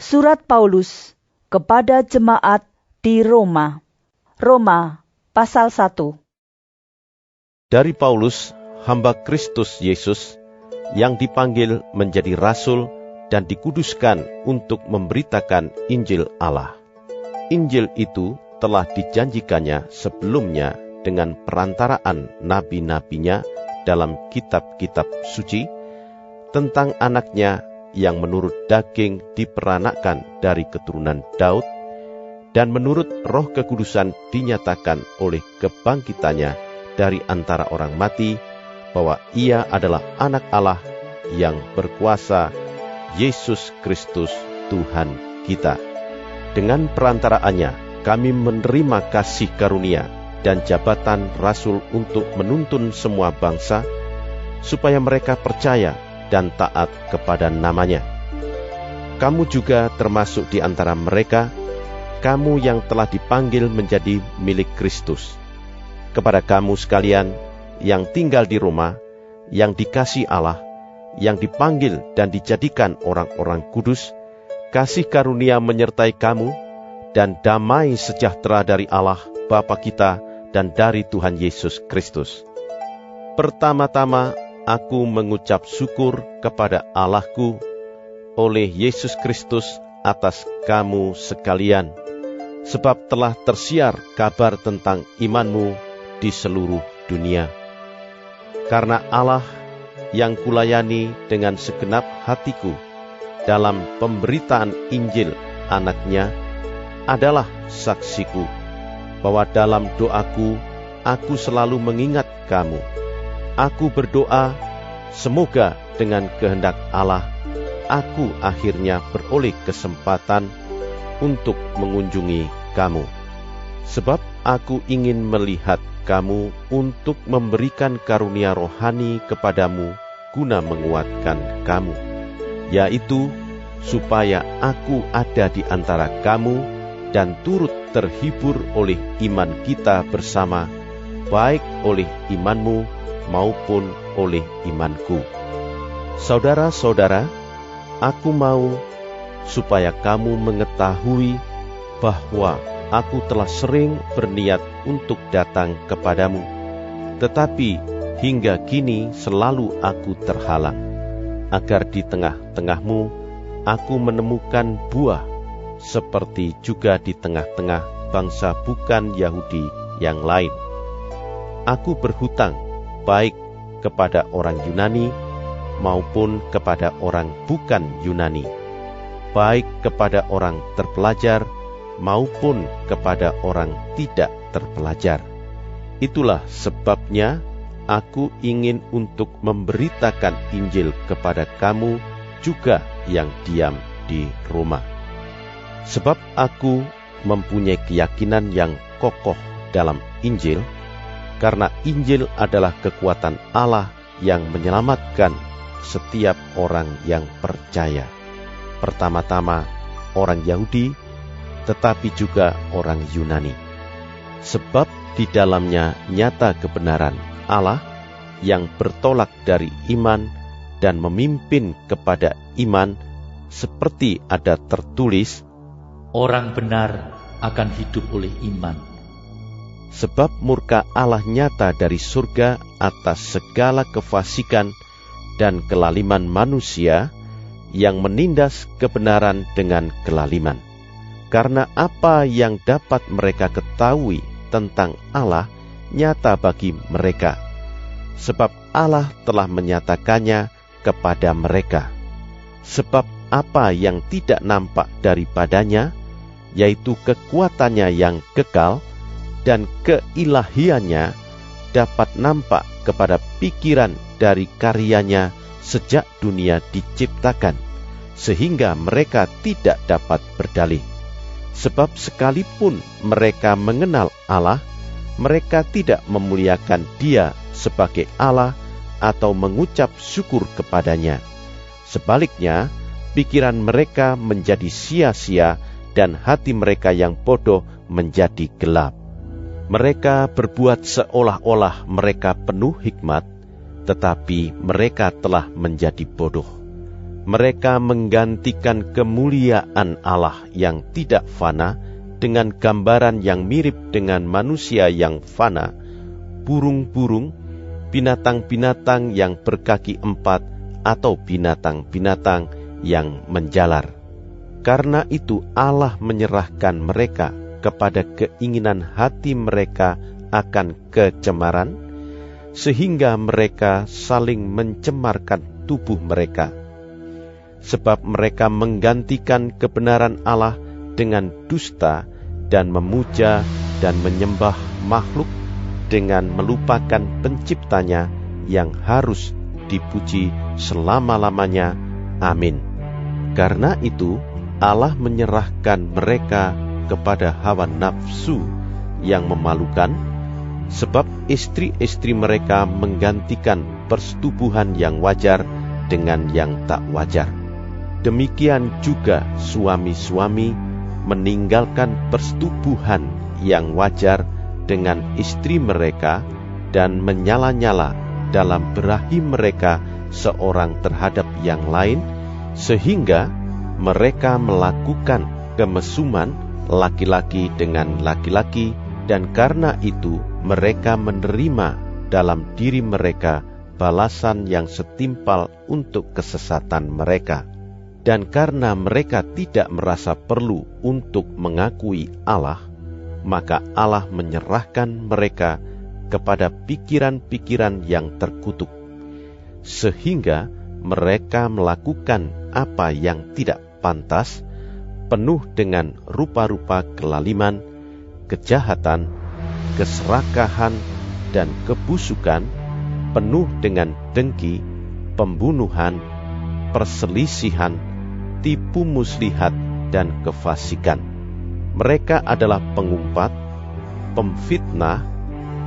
Surat Paulus kepada jemaat di Roma. Roma pasal 1. Dari Paulus, hamba Kristus Yesus, yang dipanggil menjadi rasul dan dikuduskan untuk memberitakan Injil Allah. Injil itu telah dijanjikannya sebelumnya dengan perantaraan nabi-nabinya dalam kitab-kitab suci, tentang anaknya yang menurut daging diperanakkan dari keturunan Daud, dan menurut Roh Kekudusan dinyatakan oleh kebangkitannya dari antara orang mati, bahwa ia adalah anak Allah yang berkuasa, Yesus Kristus Tuhan kita. Dengan perantaraannya kami menerima kasih karunia dan jabatan rasul untuk menuntun semua bangsa, supaya mereka percaya dan taat kepada namanya. Kamu juga termasuk di antara mereka, kamu yang telah dipanggil menjadi milik Kristus. Kepada kamu sekalian yang tinggal di Roma, yang dikasihi Allah, yang dipanggil dan dijadikan orang-orang kudus, kasih karunia menyertai kamu, dan damai sejahtera dari Allah Bapa kita dan dari Tuhan Yesus Kristus. Pertama-tama aku mengucap syukur kepada Allahku oleh Yesus Kristus atas kamu sekalian, sebab telah tersiar kabar tentang imanmu di seluruh dunia. Karena Allah yang kulayani dengan segenap hatiku dalam pemberitaan Injil anaknya adalah saksiku, bahwa dalam doaku aku selalu mengingat kamu. Aku berdoa, semoga dengan kehendak Allah, aku akhirnya beroleh kesempatan untuk mengunjungi kamu. Sebab aku ingin melihat kamu untuk memberikan karunia rohani kepadamu guna menguatkan kamu, yaitu supaya aku ada di antara kamu dan turut terhibur oleh iman kita bersama, baik oleh imanmu maupun oleh imanku. Saudara-saudara, aku mau supaya kamu mengetahui bahwa aku telah sering berniat untuk datang kepadamu, tetapi hingga kini selalu aku terhalang, agar di tengah-tengahmu aku menemukan buah, seperti juga di tengah-tengah bangsa bukan Yahudi yang lain. Aku berhutang baik kepada orang Yunani maupun kepada orang bukan Yunani, baik kepada orang terpelajar maupun kepada orang tidak terpelajar. Itulah sebabnya aku ingin untuk memberitakan Injil kepada kamu juga yang diam di Roma. Sebab aku mempunyai keyakinan yang kokoh dalam Injil, karena Injil adalah kekuatan Allah yang menyelamatkan setiap orang yang percaya. Pertama-tama orang Yahudi, tetapi juga orang Yunani. Sebab di dalamnya nyata kebenaran Allah yang bertolak dari iman dan memimpin kepada iman, seperti ada tertulis, orang benar akan hidup oleh iman. Sebab murka Allah nyata dari surga atas segala kefasikan dan kelaliman manusia yang menindas kebenaran dengan kelaliman. Karena apa yang dapat mereka ketahui tentang Allah nyata bagi mereka, sebab Allah telah menyatakannya kepada mereka. Sebab apa yang tidak nampak daripadanya, yaitu kekuatannya yang kekal dan keilahiannya, dapat nampak kepada pikiran dari karyanya sejak dunia diciptakan, sehingga mereka tidak dapat berdalih. Sebab sekalipun mereka mengenal Allah, mereka tidak memuliakan Dia sebagai Allah atau mengucap syukur kepadanya. Sebaliknya, pikiran mereka menjadi sia-sia dan hati mereka yang bodoh menjadi gelap. Mereka berbuat seolah-olah mereka penuh hikmat, tetapi mereka telah menjadi bodoh. Mereka menggantikan kemuliaan Allah yang tidak fana dengan gambaran yang mirip dengan manusia yang fana, burung-burung, binatang-binatang yang berkaki 4, atau binatang-binatang yang menjalar. Karena itu Allah menyerahkan mereka kepada keinginan hati mereka akan kecemaran, sehingga mereka saling mencemarkan tubuh mereka. Sebab mereka menggantikan kebenaran Allah dengan dusta dan memuja dan menyembah makhluk dengan melupakan penciptanya yang harus dipuji selama-lamanya. Amin. Karena itu Allah menyerahkan mereka kepada hawa nafsu yang memalukan, sebab istri-istri mereka menggantikan persetubuhan yang wajar dengan yang tak wajar. Demikian juga suami-suami meninggalkan persetubuhan yang wajar dengan istri mereka dan menyala-nyala dalam berahi mereka seorang terhadap yang lain, sehingga mereka melakukan kemesuman laki-laki dengan laki-laki, dan karena itu mereka menerima dalam diri mereka balasan yang setimpal untuk kesesatan mereka. Dan karena mereka tidak merasa perlu untuk mengakui Allah, maka Allah menyerahkan mereka kepada pikiran-pikiran yang terkutuk, sehingga mereka melakukan apa yang tidak pantas, penuh dengan rupa-rupa kelaliman, kejahatan, keserakahan, dan kebusukan, penuh dengan dengki, pembunuhan, perselisihan, tipu muslihat, dan kefasikan. Mereka adalah pengumpat, pemfitnah,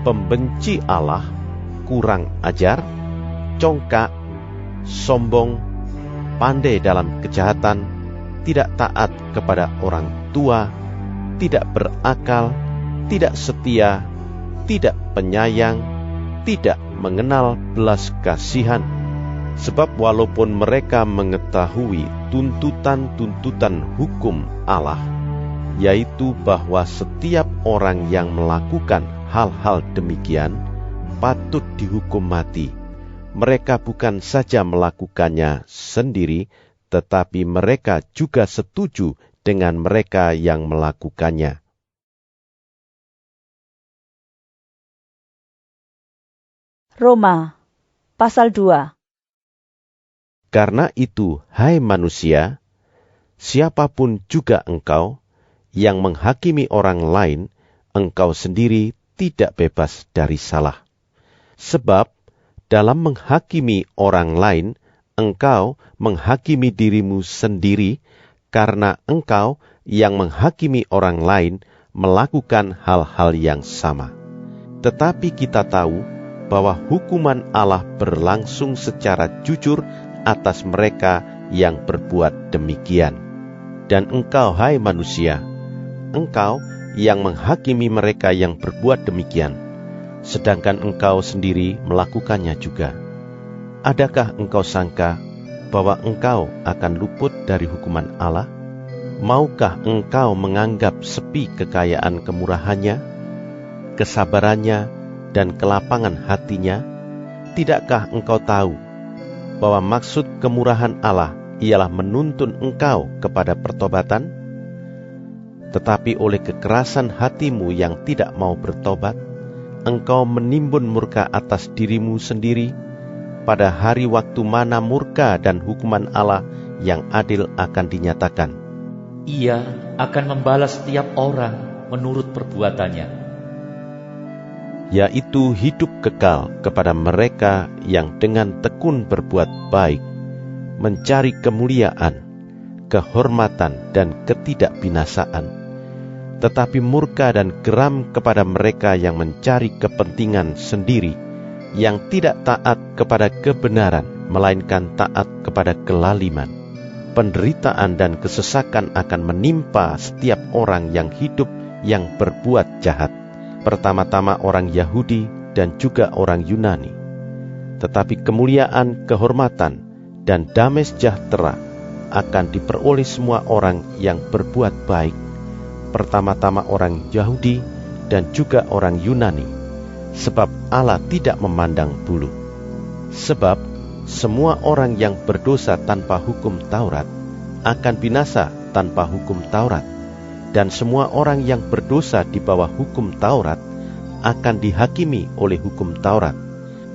pembenci Allah, kurang ajar, congkak, sombong, pandai dalam kejahatan, tidak taat kepada orang tua, tidak berakal, tidak setia, tidak penyayang, tidak mengenal belas kasihan. Sebab walaupun mereka mengetahui tuntutan-tuntutan hukum Allah, yaitu bahwa setiap orang yang melakukan hal-hal demikian patut dihukum mati, mereka bukan saja melakukannya sendiri, tetapi mereka juga setuju dengan mereka yang melakukannya. Roma, pasal 2. Karena itu, hai manusia, siapapun juga engkau yang menghakimi orang lain, engkau sendiri tidak bebas dari salah. Sebab dalam menghakimi orang lain, engkau menghakimi dirimu sendiri, karena engkau yang menghakimi orang lain melakukan hal-hal yang sama. Tetapi kita tahu bahwa hukuman Allah berlangsung secara jujur atas mereka yang berbuat demikian. Dan engkau, hai manusia, engkau yang menghakimi mereka yang berbuat demikian, sedangkan engkau sendiri melakukannya juga. Adakah engkau sangka bahwa engkau akan luput dari hukuman Allah? Maukah engkau menganggap sepi kekayaan kemurahannya, kesabarannya, dan kelapangan hatinya? Tidakkah engkau tahu bahwa maksud kemurahan Allah ialah menuntun engkau kepada pertobatan? Tetapi oleh kekerasan hatimu yang tidak mau bertobat, engkau menimbun murka atas dirimu sendiri, pada hari waktu mana murka dan hukuman Allah yang adil akan dinyatakan. Ia akan membalas setiap orang menurut perbuatannya, yaitu hidup kekal kepada mereka yang dengan tekun berbuat baik, mencari kemuliaan, kehormatan, dan ketidakbinasaan, tetapi murka dan geram kepada mereka yang mencari kepentingan sendiri, yang tidak taat kepada kebenaran, melainkan taat kepada kelaliman. Penderitaan dan kesesakan akan menimpa setiap orang yang hidup yang berbuat jahat, pertama-tama orang Yahudi dan juga orang Yunani. Tetapi kemuliaan, kehormatan, dan damai sejahtera akan diperoleh semua orang yang berbuat baik, pertama-tama orang Yahudi dan juga orang Yunani, sebab Allah tidak memandang bulu. Sebab semua orang yang berdosa tanpa hukum Taurat akan binasa tanpa hukum Taurat, dan semua orang yang berdosa di bawah hukum Taurat akan dihakimi oleh hukum Taurat,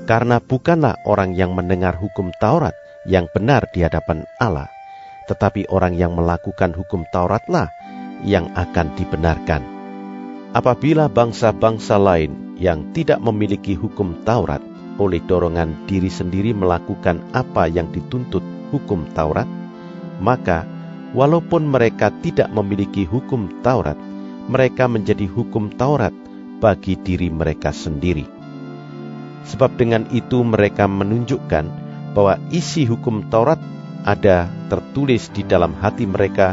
karena bukanlah orang yang mendengar hukum Taurat yang benar di hadapan Allah, tetapi orang yang melakukan hukum Tauratlah yang akan dibenarkan. Apabila bangsa-bangsa lain yang tidak memiliki hukum Taurat oleh dorongan diri sendiri melakukan apa yang dituntut hukum Taurat, maka walaupun mereka tidak memiliki hukum Taurat, mereka menjadi hukum Taurat bagi diri mereka sendiri. Sebab dengan itu mereka menunjukkan bahwa isi hukum Taurat ada tertulis di dalam hati mereka,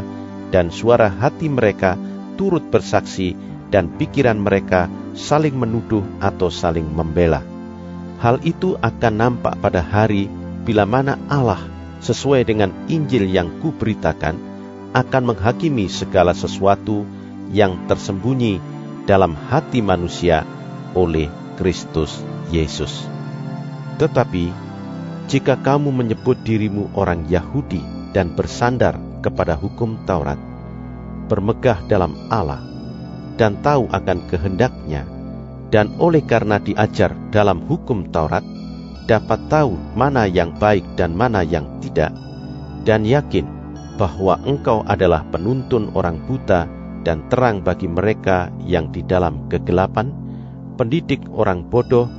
dan suara hati mereka turut bersaksi, dan pikiran mereka saling menuduh atau saling membela. Hal itu akan nampak pada hari bila mana Allah sesuai dengan Injil yang kuberitakan akan menghakimi segala sesuatu yang tersembunyi dalam hati manusia oleh Kristus Yesus. Tetapi jika kamu menyebut dirimu orang Yahudi dan bersandar kepada hukum Taurat, bermegah dalam Allah dan tahu akan kehendaknya, dan oleh karena diajar dalam hukum Taurat, dapat tahu mana yang baik dan mana yang tidak, dan yakin bahwa engkau adalah penuntun orang buta dan terang bagi mereka yang di dalam kegelapan, pendidik orang bodoh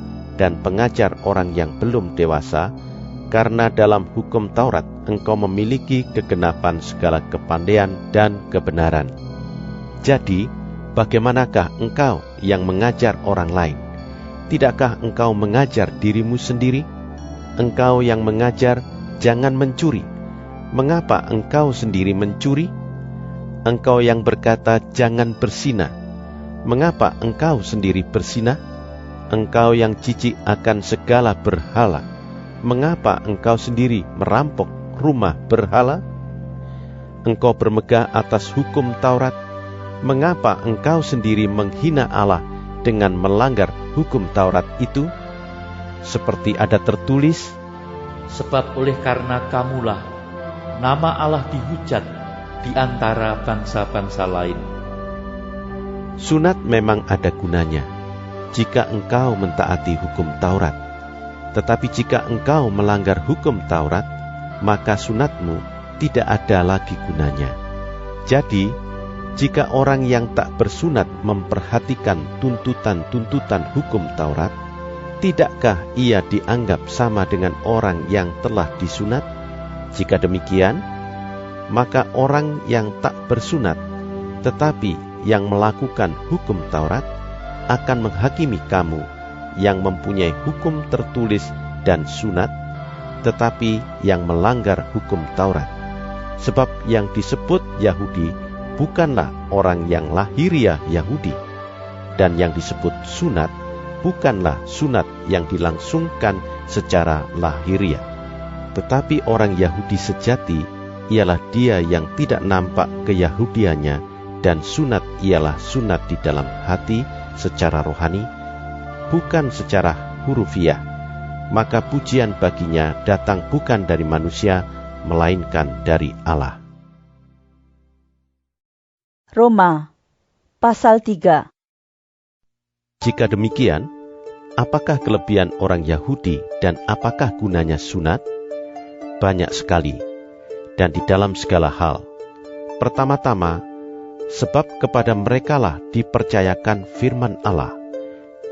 dan pengajar orang yang belum dewasa, karena dalam hukum Taurat engkau memiliki kegenapan segala kepandaian dan kebenaran. Jadi, bagaimanakah engkau yang mengajar orang lain? Tidakkah engkau mengajar dirimu sendiri? Engkau yang mengajar, jangan mencuri. Mengapa engkau sendiri mencuri? Engkau yang berkata, jangan bersinah. Mengapa engkau sendiri bersinah? Engkau yang jijik akan segala berhala, mengapa engkau sendiri merampok rumah berhala? Engkau bermegah atas hukum Taurat, mengapa engkau sendiri menghina Allah dengan melanggar hukum Taurat itu? Seperti ada tertulis, sebab oleh karena kamulah nama Allah dihujat di antara bangsa-bangsa lain. Sunat memang ada gunanya jika engkau mentaati hukum Taurat. Tetapi jika engkau melanggar hukum Taurat, maka sunatmu tidak ada lagi gunanya. Jadi, jika orang yang tak bersunat memperhatikan tuntutan-tuntutan hukum Taurat, tidakkah ia dianggap sama dengan orang yang telah disunat? Jika demikian, maka orang yang tak bersunat, tetapi yang melakukan hukum Taurat, akan menghakimi kamu yang mempunyai hukum tertulis dan sunat, tetapi yang melanggar hukum Taurat. Sebab yang disebut Yahudi bukanlah orang yang lahiriah Yahudi, dan yang disebut sunat bukanlah sunat yang dilangsungkan secara lahiriah. Tetapi orang Yahudi sejati ialah dia yang tidak nampak keyahudiannya, dan sunat ialah sunat di dalam hati secara rohani, bukan secara hurufiah. Maka pujian baginya datang bukan dari manusia, melainkan dari Allah. Roma pasal 3. Jika demikian, apakah kelebihan orang Yahudi dan apakah gunanya sunat? Banyak sekali, dan di dalam segala hal. Pertama-tama, sebab kepada merekalah dipercayakan firman Allah.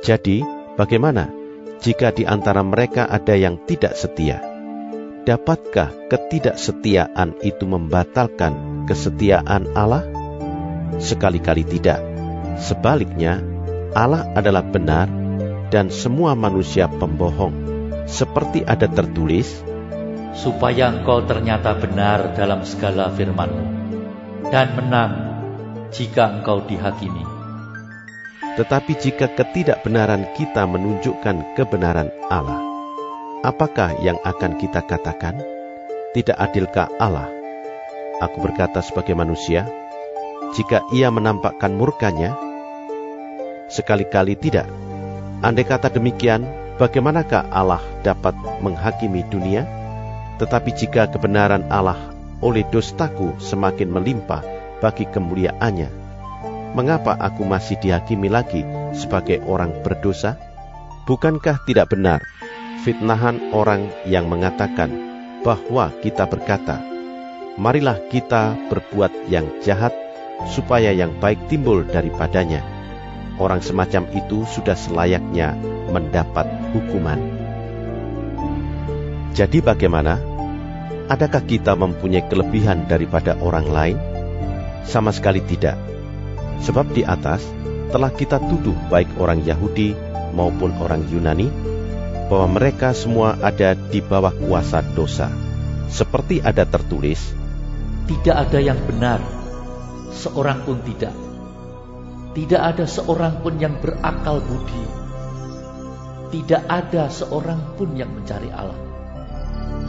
Jadi, bagaimana jika di antara mereka ada yang tidak setia? Dapatkah ketidaksetiaan itu membatalkan kesetiaan Allah? Sekali-kali tidak. Sebaliknya, Allah adalah benar dan semua manusia pembohong. Seperti ada tertulis, supaya engkau ternyata benar dalam segala firman-Mu, dan menang jika engkau dihakimi. Tetapi jika ketidakbenaran kita menunjukkan kebenaran Allah, apakah yang akan kita katakan? Tidak adilkah Allah? Aku berkata sebagai manusia, jika ia menampakkan murkanya? Sekali-kali tidak. Andai kata demikian, bagaimanakah Allah dapat menghakimi dunia? Tetapi jika kebenaran Allah oleh dustaku semakin melimpah bagi kemuliaannya, mengapa aku masih dihakimi lagi sebagai orang berdosa? Bukankah tidak benar fitnahan orang yang mengatakan bahwa kita berkata, marilah kita berbuat yang jahat supaya yang baik timbul daripadanya. Orang semacam itu sudah selayaknya mendapat hukuman. Jadi bagaimana? Adakah kita mempunyai kelebihan daripada orang lain? Sama sekali tidak. Sebab di atas telah kita tuduh baik orang Yahudi maupun orang Yunani, bahwa mereka semua ada di bawah kuasa dosa. Seperti ada tertulis, Tidak ada yang benar, seorang pun tidak. Tidak ada seorang pun yang berakal budi. Tidak ada seorang pun yang mencari Allah.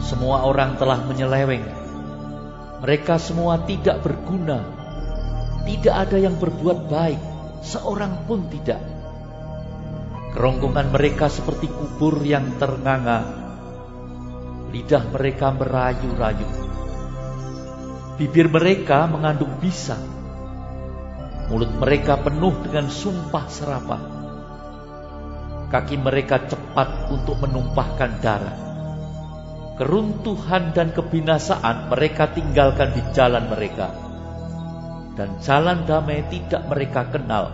Semua orang telah menyeleweng. Mereka semua tidak berguna. Tidak ada yang berbuat baik, seorang pun tidak. Kerongkongan mereka seperti kubur yang ternganga. Lidah mereka merayu-rayu. Bibir mereka mengandung bisa. Mulut mereka penuh dengan sumpah serapah. Kaki mereka cepat untuk menumpahkan darah. Keruntuhan dan kebinasaan mereka tinggalkan di jalan mereka. Dan jalan damai tidak mereka kenal.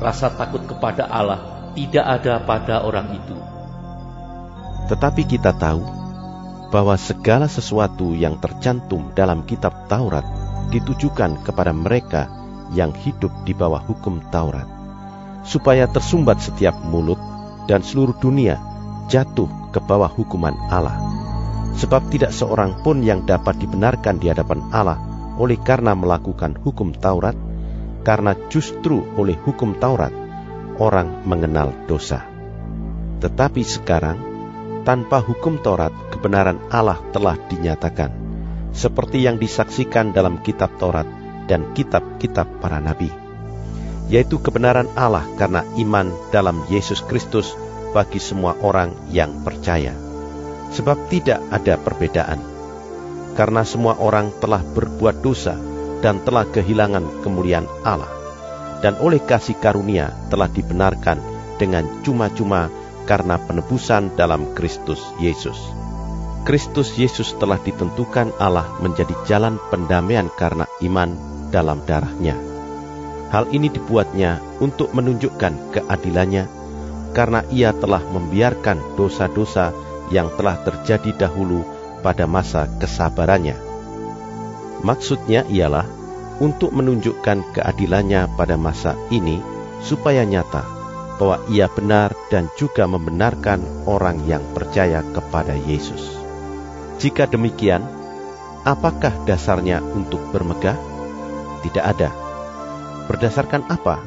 Rasa takut kepada Allah tidak ada pada orang itu. tetapi kita tahu bahwa segala sesuatu yang tercantum dalam kitab Taurat ditujukan kepada mereka yang hidup di bawah hukum Taurat, supaya tersumbat setiap mulut dan seluruh dunia jatuh ke bawah hukuman Allah. Sebab tidak seorang pun yang dapat dibenarkan di hadapan Allah oleh karena melakukan hukum Taurat, karena justru oleh hukum Taurat orang mengenal dosa. Tetapi sekarang, tanpa hukum Taurat, kebenaran Allah telah dinyatakan, seperti yang disaksikan dalam kitab Taurat dan kitab-kitab para nabi, yaitu kebenaran Allah karena iman dalam Yesus Kristus bagi semua orang yang percaya. Sebab tidak ada perbedaan, karena semua orang telah berbuat dosa dan telah kehilangan kemuliaan Allah, dan oleh kasih karunia telah dibenarkan dengan cuma-cuma karena penebusan dalam Kristus Yesus. Kristus Yesus telah ditentukan Allah menjadi jalan pendamaian karena iman dalam darah-Nya. Hal ini dibuatnya untuk menunjukkan keadilannya, karena Ia telah membiarkan dosa-dosa yang telah terjadi dahulu pada masa kesabarannya. Maksudnya ialah untuk menunjukkan keadilannya pada masa ini, supaya nyata bahwa Ia benar dan juga membenarkan orang yang percaya kepada Yesus. Jika demikian, apakah dasarnya untuk bermegah? Tidak ada. Berdasarkan apa?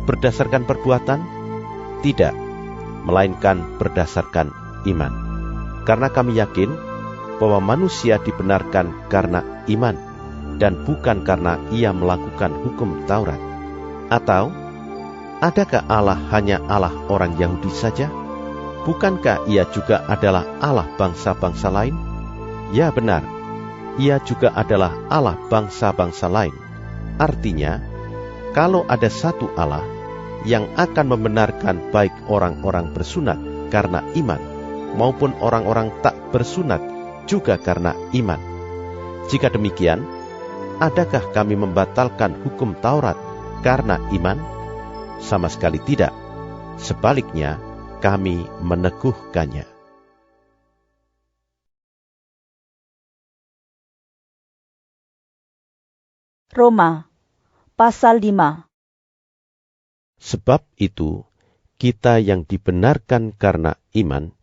Berdasarkan perbuatan? Tidak, melainkan berdasarkan iman. Karena kami yakin bahwa manusia dibenarkan karena iman, dan bukan karena ia melakukan hukum Taurat. Atau, adakah Allah hanya Allah orang Yahudi saja? Bukankah Ia juga adalah Allah bangsa-bangsa lain? Ya benar, Ia juga adalah Allah bangsa-bangsa lain. Artinya, kalau ada satu Allah yang akan membenarkan baik orang-orang bersunat karena iman, maupun orang-orang tak bersunat juga karena iman. Jika demikian, adakah kami membatalkan hukum Taurat karena iman? Sama sekali tidak. Sebaliknya, kami meneguhkannya. Roma, pasal 5. Sebab itu, kita yang dibenarkan karena iman,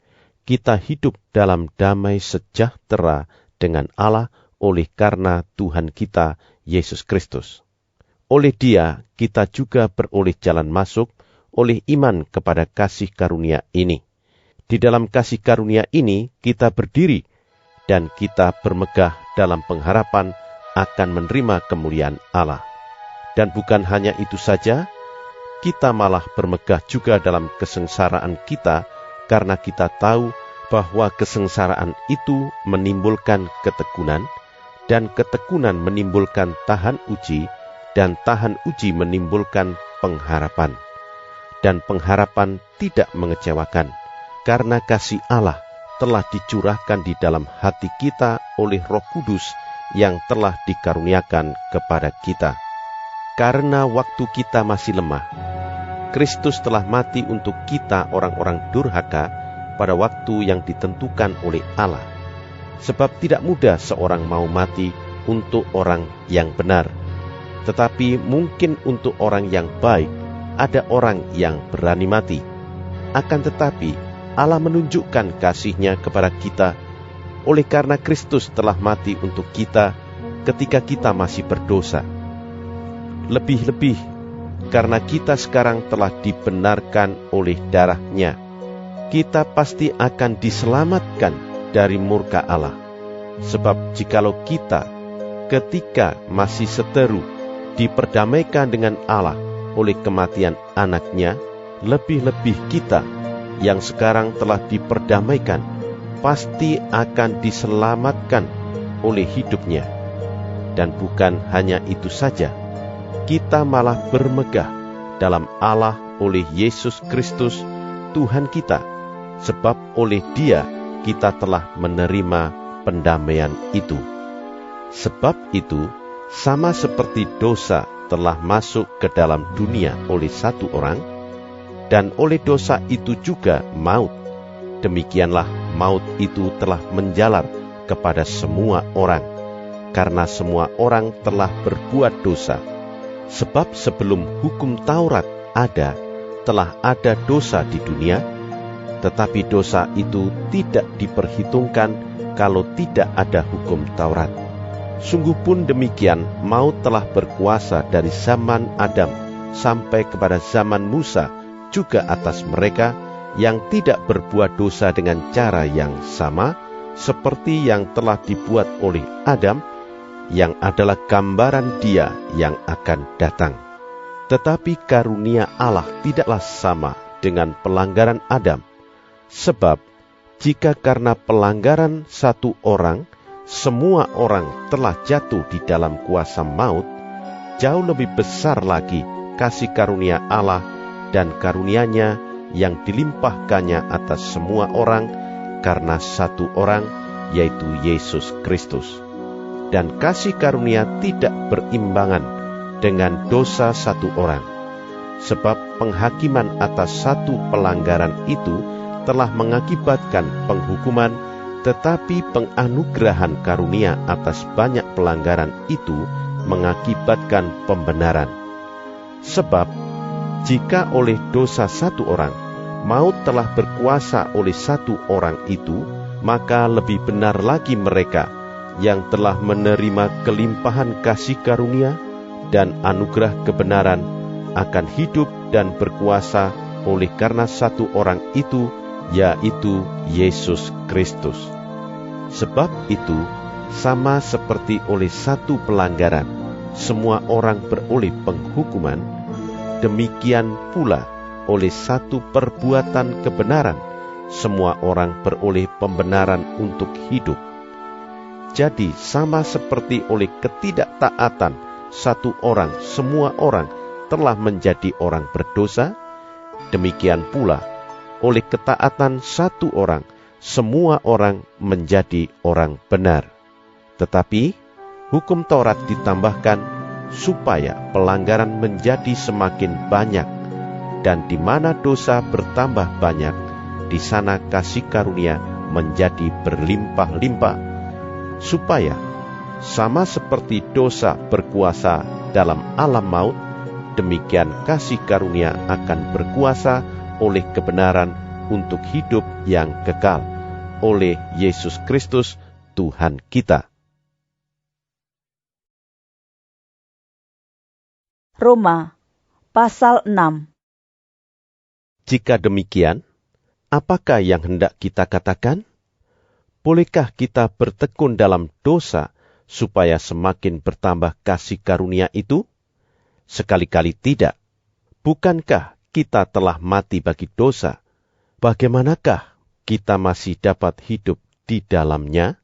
kita hidup dalam damai sejahtera dengan Allah oleh karena Tuhan kita, Yesus Kristus. Oleh Dia, kita juga beroleh jalan masuk oleh iman kepada kasih karunia ini. Di dalam kasih karunia ini, kita berdiri dan kita bermegah dalam pengharapan akan menerima kemuliaan Allah. Dan bukan hanya itu saja, kita malah bermegah juga dalam kesengsaraan kita, karena kita tahu bahwa kesengsaraan itu menimbulkan ketekunan, dan ketekunan menimbulkan tahan uji, dan tahan uji menimbulkan pengharapan. Dan pengharapan tidak mengecewakan, karena kasih Allah telah dicurahkan di dalam hati kita oleh Roh Kudus yang telah dikaruniakan kepada kita. Karena waktu kita masih lemah, Kristus telah mati untuk kita orang-orang durhaka pada waktu yang ditentukan oleh Allah. Sebab tidak mudah seorang mau mati untuk orang yang benar, tetapi mungkin untuk orang yang baik ada orang yang berani mati. Akan tetapi Allah menunjukkan kasih-Nya kepada kita oleh karena Kristus telah mati untuk kita ketika kita masih berdosa. Lebih-lebih karena kita sekarang telah dibenarkan oleh darah-Nya, kita pasti akan diselamatkan dari murka Allah. Sebab jikalau kita ketika masih seteru diperdamaikan dengan Allah oleh kematian anak-Nya, lebih-lebih kita yang sekarang telah diperdamaikan pasti akan diselamatkan oleh hidup-Nya. Dan bukan hanya itu saja, kita malah bermegah dalam Allah oleh Yesus Kristus Tuhan kita, sebab oleh Dia kita telah menerima pendamaian itu. Sebab itu, sama seperti dosa telah masuk ke dalam dunia oleh satu orang, dan oleh dosa itu juga maut, demikianlah maut itu telah menjalar kepada semua orang, karena semua orang telah berbuat dosa. Sebab sebelum hukum Taurat ada, telah ada dosa di dunia, tetapi dosa itu tidak diperhitungkan kalau tidak ada hukum Taurat. Sungguh pun demikian, maut telah berkuasa dari zaman Adam sampai kepada zaman Musa juga atas mereka yang tidak berbuat dosa dengan cara yang sama seperti yang telah dibuat oleh Adam, yang adalah gambaran Dia yang akan datang. Tetapi karunia Allah tidaklah sama dengan pelanggaran Adam. Sebab jika karena pelanggaran satu orang, semua orang telah jatuh di dalam kuasa maut, jauh lebih besar lagi kasih karunia Allah dan karunia-Nya yang dilimpahkannya atas semua orang karena satu orang, yaitu Yesus Kristus. Dan kasih karunia tidak berimbangan dengan dosa satu orang. Sebab penghakiman atas satu pelanggaran itu telah mengakibatkan penghukuman, tetapi penganugerahan karunia atas banyak pelanggaran itu mengakibatkan pembenaran. Sebab jika oleh dosa satu orang, maut telah berkuasa oleh satu orang itu, maka lebih benar lagi mereka yang telah menerima kelimpahan kasih karunia dan anugerah kebenaran akan hidup dan berkuasa oleh karena satu orang itu, yaitu Yesus Kristus. Sebab itu, sama seperti oleh satu pelanggaran semua orang beroleh penghukuman, demikian pula oleh satu perbuatan kebenaran semua orang beroleh pembenaran untuk hidup. Jadi sama seperti oleh ketidaktaatan satu orang semua orang telah menjadi orang berdosa, demikian pula oleh ketaatan satu orang semua orang menjadi orang benar. Tetapi hukum Taurat ditambahkan supaya pelanggaran menjadi semakin banyak, dan di mana dosa bertambah banyak, di sana kasih karunia menjadi berlimpah-limpah, supaya sama seperti dosa berkuasa dalam alam maut, demikian kasih karunia akan berkuasa oleh kebenaran untuk hidup yang kekal, oleh Yesus Kristus Tuhan kita. Roma pasal 6. Jika demikian, apakah yang hendak kita katakan? Bolehkah kita bertekun dalam dosa supaya semakin bertambah kasih karunia itu? Sekali-kali tidak. Bukankah kita telah mati bagi dosa? Bagaimanakah kita masih dapat hidup di dalamnya?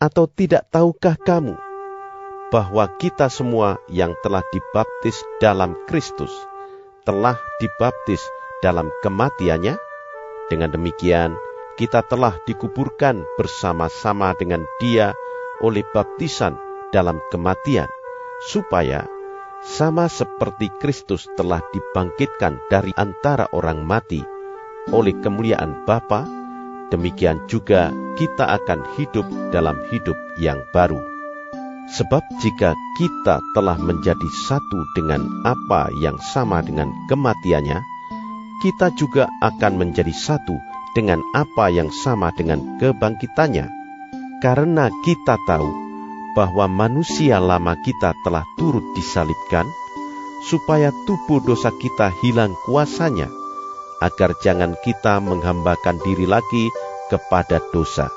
Atau tidak tahukah kamu bahwa kita semua yang telah dibaptis dalam Kristus telah dibaptis dalam kematiannya? Dengan demikian, kita telah dikuburkan bersama-sama dengan Dia oleh baptisan dalam kematian, supaya sama seperti Kristus telah dibangkitkan dari antara orang mati oleh kemuliaan Bapa, demikian juga kita akan hidup dalam hidup yang baru. Sebab jika kita telah menjadi satu dengan apa yang sama dengan kematiannya, kita juga akan menjadi satu dengan apa yang sama dengan kebangkitannya. Karena kita tahu bahwa manusia lama kita telah turut disalibkan, supaya tubuh dosa kita hilang kuasanya, agar jangan kita menghambakan diri lagi kepada dosa.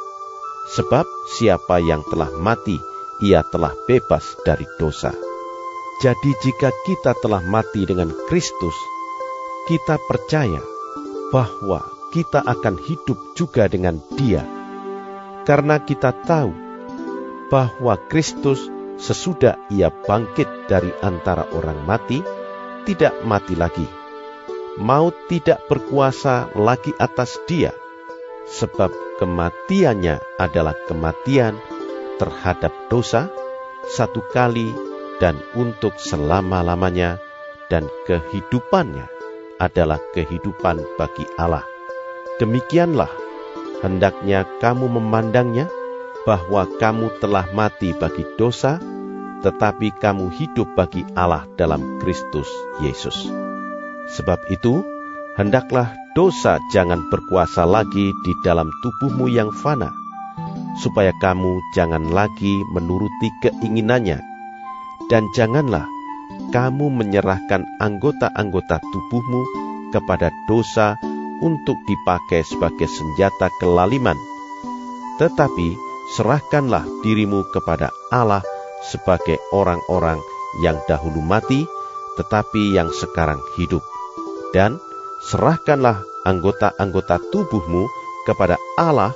Sebab siapa yang telah mati, ia telah bebas dari dosa. Jadi jika kita telah mati dengan Kristus, kita percaya bahwa kita akan hidup juga dengan Dia. Karena kita tahu bahwa Kristus sesudah Ia bangkit dari antara orang mati, tidak mati lagi. Maut tidak berkuasa lagi atas Dia, sebab kematiannya adalah kematian terhadap dosa, satu kali dan untuk selama-lamanya, dan kehidupannya adalah kehidupan bagi Allah. Demikianlah hendaknya kamu memandangnya, bahwa kamu telah mati bagi dosa, tetapi kamu hidup bagi Allah dalam Kristus Yesus. Sebab itu, hendaklah dosa jangan berkuasa lagi di dalam tubuhmu yang fana, supaya kamu jangan lagi menuruti keinginannya, dan janganlah kamu menyerahkan anggota-anggota tubuhmu kepada dosa untuk dipakai sebagai senjata kelaliman. Tetapi serahkanlah dirimu kepada Allah sebagai orang-orang yang dahulu mati, tetapi yang sekarang hidup. Dan serahkanlah anggota-anggota tubuhmu kepada Allah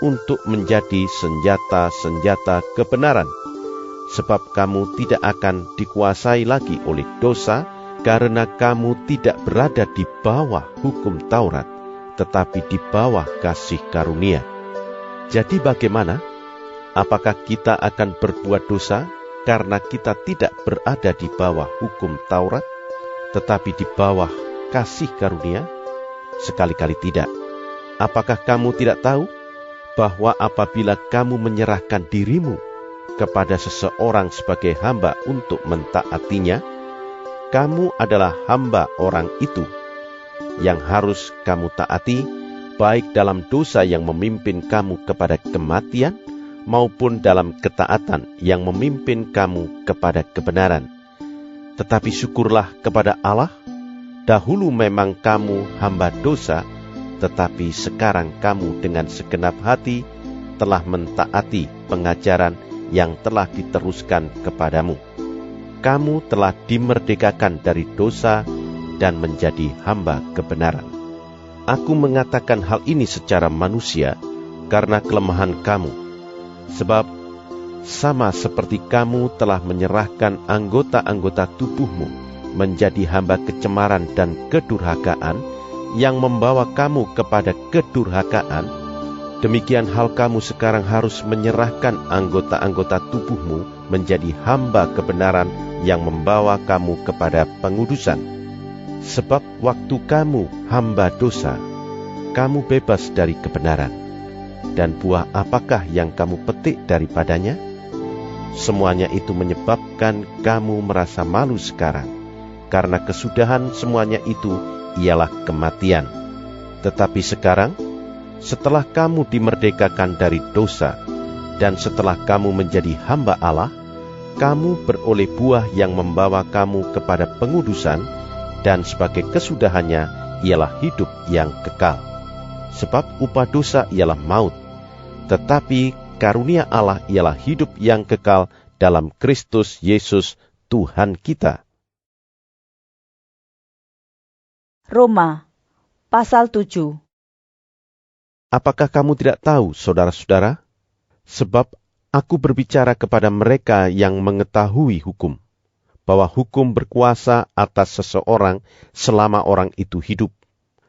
untuk menjadi senjata-senjata kebenaran. Sebab kamu tidak akan dikuasai lagi oleh dosa, karena kamu tidak berada di bawah hukum Taurat, tetapi di bawah kasih karunia. Jadi bagaimana? Apakah kita akan berbuat dosa karena kita tidak berada di bawah hukum Taurat, tetapi di bawah kasih karunia? Sekali-kali tidak. Apakah kamu tidak tahu bahwa apabila kamu menyerahkan dirimu kepada seseorang sebagai hamba untuk mentaatinya, kamu adalah hamba orang itu, yang harus kamu taati, baik dalam dosa yang memimpin kamu kepada kematian, maupun dalam ketaatan yang memimpin kamu kepada kebenaran. Tetapi syukurlah kepada Allah, dahulu memang kamu hamba dosa, tetapi sekarang kamu dengan segenap hati telah mentaati pengajaran yang telah diteruskan kepadamu. Kamu telah dimerdekakan dari dosa dan menjadi hamba kebenaran. Aku mengatakan hal ini secara manusia karena kelemahan kamu, sebab sama seperti kamu telah menyerahkan anggota-anggota tubuhmu menjadi hamba kecemaran dan kedurhakaan yang membawa kamu kepada kedurhakaan, demikian hal kamu sekarang harus menyerahkan anggota-anggota tubuhmu menjadi hamba kebenaran yang membawa kamu kepada pengudusan. Sebab waktu kamu hamba dosa, kamu bebas dari kebenaran. Dan buah apakah yang kamu petik daripadanya? Semuanya itu menyebabkan kamu merasa malu sekarang, karena kesudahan semuanya itu ialah kematian. Tetapi sekarang, setelah kamu dimerdekakan dari dosa, dan setelah kamu menjadi hamba Allah, kamu beroleh buah yang membawa kamu kepada pengudusan, dan sebagai kesudahannya ialah hidup yang kekal. Sebab upah dosa ialah maut, tetapi karunia Allah ialah hidup yang kekal dalam Kristus Yesus Tuhan kita. Roma, pasal 7. Apakah kamu tidak tahu, saudara-saudara? Sebab aku berbicara kepada mereka yang mengetahui hukum, bahwa hukum berkuasa atas seseorang selama orang itu hidup.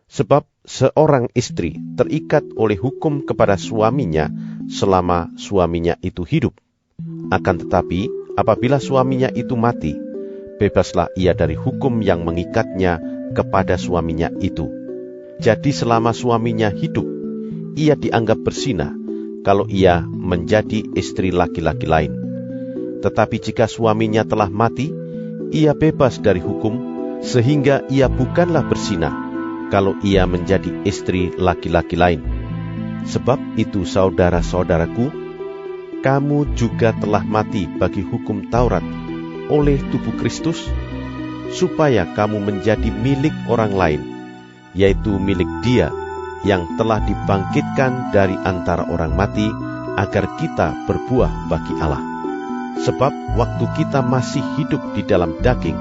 Sebab seorang istri terikat oleh hukum kepada suaminya selama suaminya itu hidup. Akan tetapi, apabila suaminya itu mati, bebaslah ia dari hukum yang mengikatnya kepada suaminya itu. Jadi selama suaminya hidup, ia dianggap berzinah kalau ia menjadi istri laki-laki lain. Tetapi jika suaminya telah mati, ia bebas dari hukum, sehingga ia bukanlah berzinah kalau ia menjadi istri laki-laki lain. Sebab itu, saudara-saudaraku, kamu juga telah mati bagi hukum Taurat oleh tubuh Kristus, supaya kamu menjadi milik orang lain, yaitu milik Dia yang telah dibangkitkan dari antara orang mati, agar kita berbuah bagi Allah. Sebab waktu kita masih hidup di dalam daging,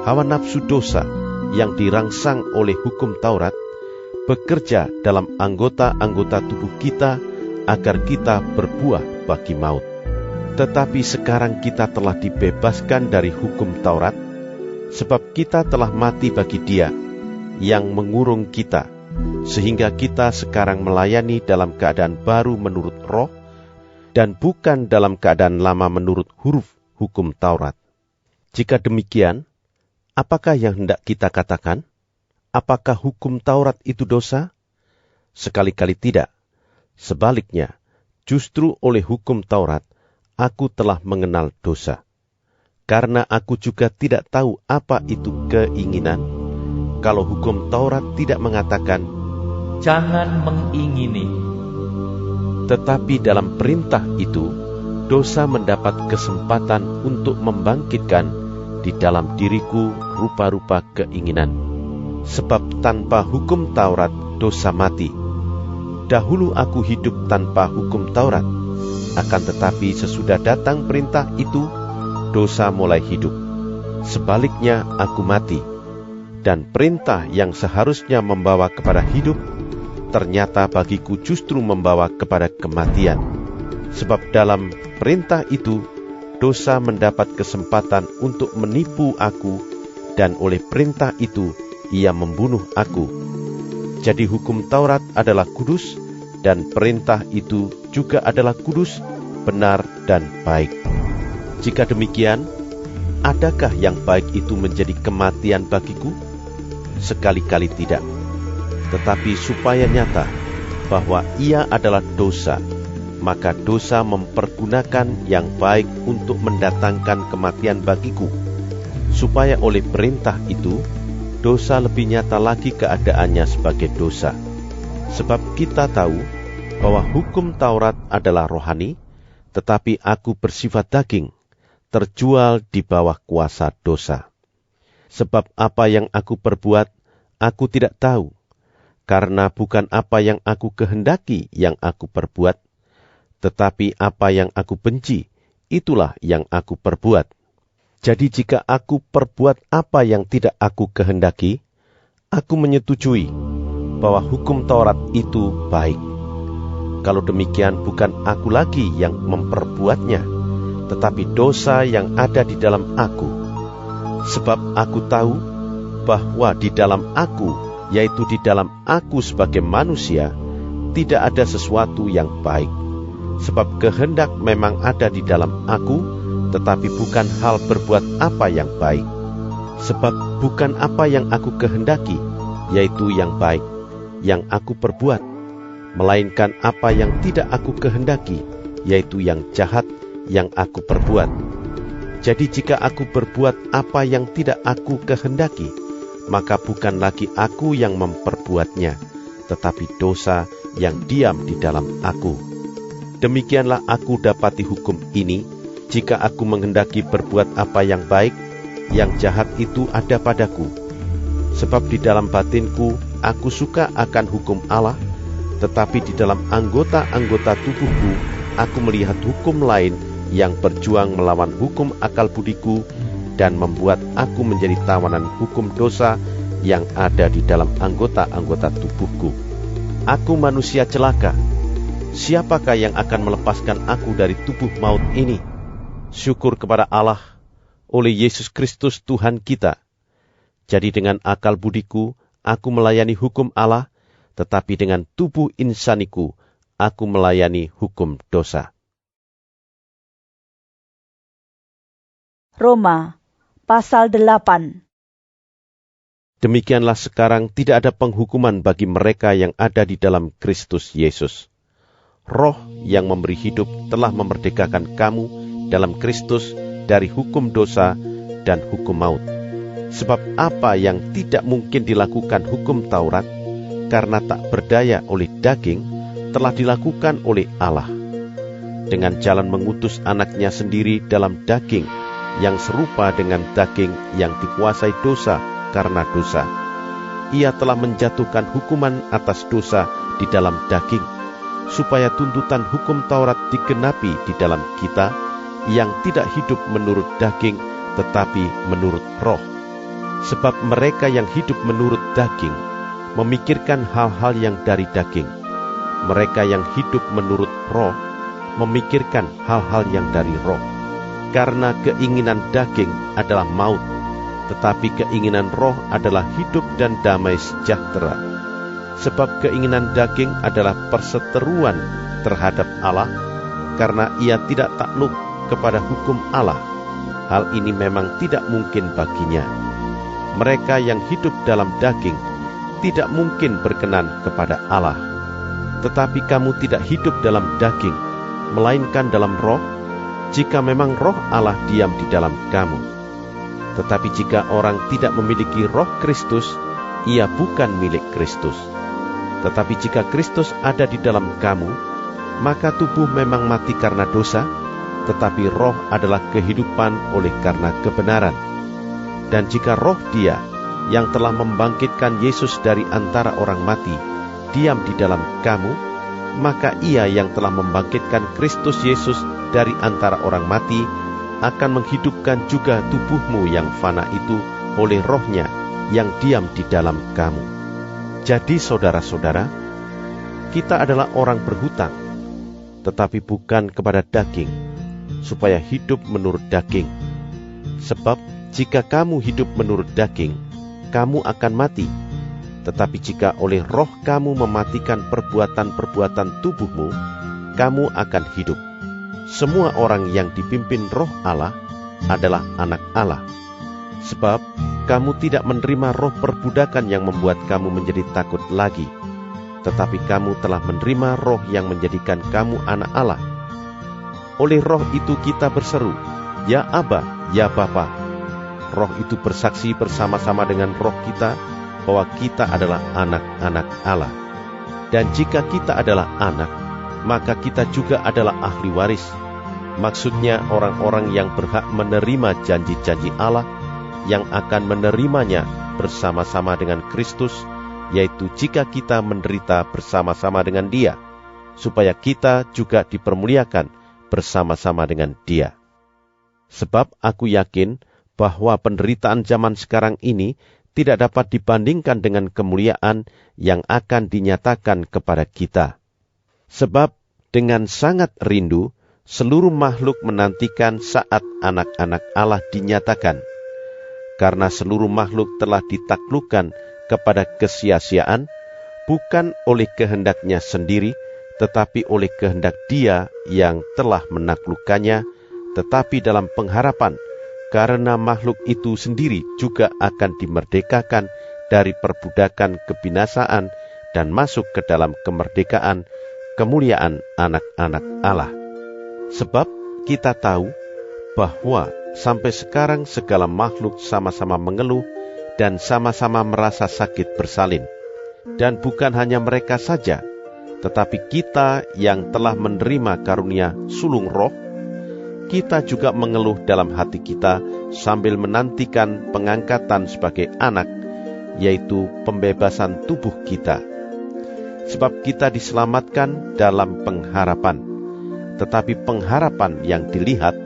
hawa nafsu dosa yang dirangsang oleh hukum Taurat bekerja dalam anggota-anggota tubuh kita agar kita berbuah bagi maut. Tetapi sekarang kita telah dibebaskan dari hukum Taurat, sebab kita telah mati bagi Dia yang mengurung kita, sehingga kita sekarang melayani dalam keadaan baru menurut roh, dan bukan dalam keadaan lama menurut huruf hukum Taurat. Jika demikian, apakah yang hendak kita katakan? Apakah hukum Taurat itu dosa? Sekali-kali tidak. Sebaliknya, justru oleh hukum Taurat, aku telah mengenal dosa. Karena aku juga tidak tahu apa itu keinginan. Kalau hukum Taurat tidak mengatakan, jangan mengingini. Tetapi dalam perintah itu, dosa mendapat kesempatan untuk membangkitkan di dalam diriku rupa-rupa keinginan. Sebab tanpa hukum Taurat, dosa mati. Dahulu aku hidup tanpa hukum Taurat, akan tetapi sesudah datang perintah itu, dosa mulai hidup. Sebaliknya aku mati, dan perintah yang seharusnya membawa kepada hidup, ternyata bagiku justru membawa kepada kematian. Sebab dalam perintah itu, dosa mendapat kesempatan untuk menipu aku, dan oleh perintah itu, ia membunuh aku. Jadi hukum Taurat adalah kudus, dan perintah itu juga adalah kudus, benar, dan baik. Jika demikian, adakah yang baik itu menjadi kematian bagiku? Sekali-kali tidak. Tetapi supaya nyata bahwa ia adalah dosa, maka dosa mempergunakan yang baik untuk mendatangkan kematian bagiku, supaya oleh perintah itu, dosa lebih nyata lagi keadaannya sebagai dosa. Sebab kita tahu bahwa hukum Taurat adalah rohani, tetapi aku bersifat daging, terjual di bawah kuasa dosa. Sebab apa yang aku perbuat, aku tidak tahu, karena bukan apa yang aku kehendaki yang aku perbuat, tetapi apa yang aku benci, itulah yang aku perbuat. Jadi jika aku perbuat apa yang tidak aku kehendaki, aku menyetujui bahwa hukum Taurat itu baik. Kalau demikian, bukan aku lagi yang memperbuatnya, tetapi dosa yang ada di dalam aku. Sebab aku tahu bahwa di dalam aku, yaitu di dalam aku sebagai manusia, tidak ada sesuatu yang baik. Sebab kehendak memang ada di dalam aku, tetapi bukan hal berbuat apa yang baik. Sebab bukan apa yang aku kehendaki, yaitu yang baik, yang aku perbuat, melainkan apa yang tidak aku kehendaki, yaitu yang jahat, yang aku perbuat. Jadi jika aku berbuat apa yang tidak aku kehendaki, maka bukan lagi aku yang memperbuatnya, tetapi dosa yang diam di dalam aku. Demikianlah aku dapati hukum ini, jika aku menghendaki berbuat apa yang baik, yang jahat itu ada padaku. Sebab di dalam batinku, aku suka akan hukum Allah, tetapi di dalam anggota-anggota tubuhku, aku melihat hukum lain yang berjuang melawan hukum akal budiku dan membuat aku menjadi tawanan hukum dosa yang ada di dalam anggota-anggota tubuhku. Aku manusia celaka. Siapakah yang akan melepaskan aku dari tubuh maut ini? Syukur kepada Allah oleh Yesus Kristus Tuhan kita. Jadi dengan akal budiku, aku melayani hukum Allah, tetapi dengan tubuh insaniku, aku melayani hukum dosa. Roma, pasal 8. Demikianlah sekarang tidak ada penghukuman bagi mereka yang ada di dalam Kristus Yesus. Roh yang memberi hidup telah memerdekakan kamu dalam Kristus dari hukum dosa dan hukum maut. Sebab apa yang tidak mungkin dilakukan hukum Taurat, karena tak berdaya oleh daging, telah dilakukan oleh Allah. Dengan jalan mengutus anaknya sendiri dalam daging, yang serupa dengan daging yang dikuasai dosa karena dosa. Ia telah menjatuhkan hukuman atas dosa di dalam daging, supaya tuntutan hukum Taurat digenapi di dalam kita, yang tidak hidup menurut daging, tetapi menurut roh. Sebab mereka yang hidup menurut daging, memikirkan hal-hal yang dari daging. Mereka yang hidup menurut roh, memikirkan hal-hal yang dari roh. Karena keinginan daging adalah maut, tetapi keinginan roh adalah hidup dan damai sejahtera. Sebab keinginan daging adalah perseteruan terhadap Allah, karena ia tidak takluk kepada hukum Allah. Hal ini memang tidak mungkin baginya. Mereka yang hidup dalam daging tidak mungkin berkenan kepada Allah. Tetapi kamu tidak hidup dalam daging, melainkan dalam roh, jika memang roh Allah diam di dalam kamu. Tetapi jika orang tidak memiliki roh Kristus, ia bukan milik Kristus. Tetapi jika Kristus ada di dalam kamu, maka tubuh memang mati karena dosa, tetapi roh adalah kehidupan oleh karena kebenaran. Dan jika roh Dia yang telah membangkitkan Yesus dari antara orang mati diam di dalam kamu, maka Ia yang telah membangkitkan Kristus Yesus dari antara orang mati akan menghidupkan juga tubuhmu yang fana itu oleh rohnya yang diam di dalam kamu. Jadi saudara-saudara, kita adalah orang berhutang, tetapi bukan kepada daging, supaya hidup menurut daging. Sebab jika kamu hidup menurut daging, kamu akan mati. Tetapi jika oleh roh kamu mematikan perbuatan-perbuatan tubuhmu, kamu akan hidup. Semua orang yang dipimpin roh Allah adalah anak Allah. Sebab kamu tidak menerima roh perbudakan yang membuat kamu menjadi takut lagi, tetapi kamu telah menerima roh yang menjadikan kamu anak Allah. Oleh roh itu kita berseru, Ya Aba, Ya Bapa. Roh itu bersaksi bersama-sama dengan roh kita bahwa kita adalah anak-anak Allah. Dan jika kita adalah anak, maka kita juga adalah ahli waris. Maksudnya orang-orang yang berhak menerima janji-janji Allah, yang akan menerimanya bersama-sama dengan Kristus, yaitu jika kita menderita bersama-sama dengan Dia, supaya kita juga dipermuliakan bersama-sama dengan Dia. Sebab aku yakin bahwa penderitaan zaman sekarang ini tidak dapat dibandingkan dengan kemuliaan yang akan dinyatakan kepada kita. Sebab dengan sangat rindu, seluruh makhluk menantikan saat anak-anak Allah dinyatakan. Karena seluruh makhluk telah ditaklukkan kepada kesia-siaan, bukan oleh kehendaknya sendiri, tetapi oleh kehendak Dia yang telah menaklukkannya, tetapi dalam pengharapan, karena makhluk itu sendiri juga akan dimerdekakan dari perbudakan kebinasaan dan masuk ke dalam kemerdekaan kemuliaan anak-anak Allah. Sebab kita tahu bahwa sampai sekarang segala makhluk sama-sama mengeluh dan sama-sama merasa sakit bersalin. Dan bukan hanya mereka saja, tetapi kita yang telah menerima karunia sulung roh, kita juga mengeluh dalam hati kita sambil menantikan pengangkatan sebagai anak, yaitu pembebasan tubuh kita. sebab kita diselamatkan dalam pengharapan. Tetapi pengharapan yang dilihat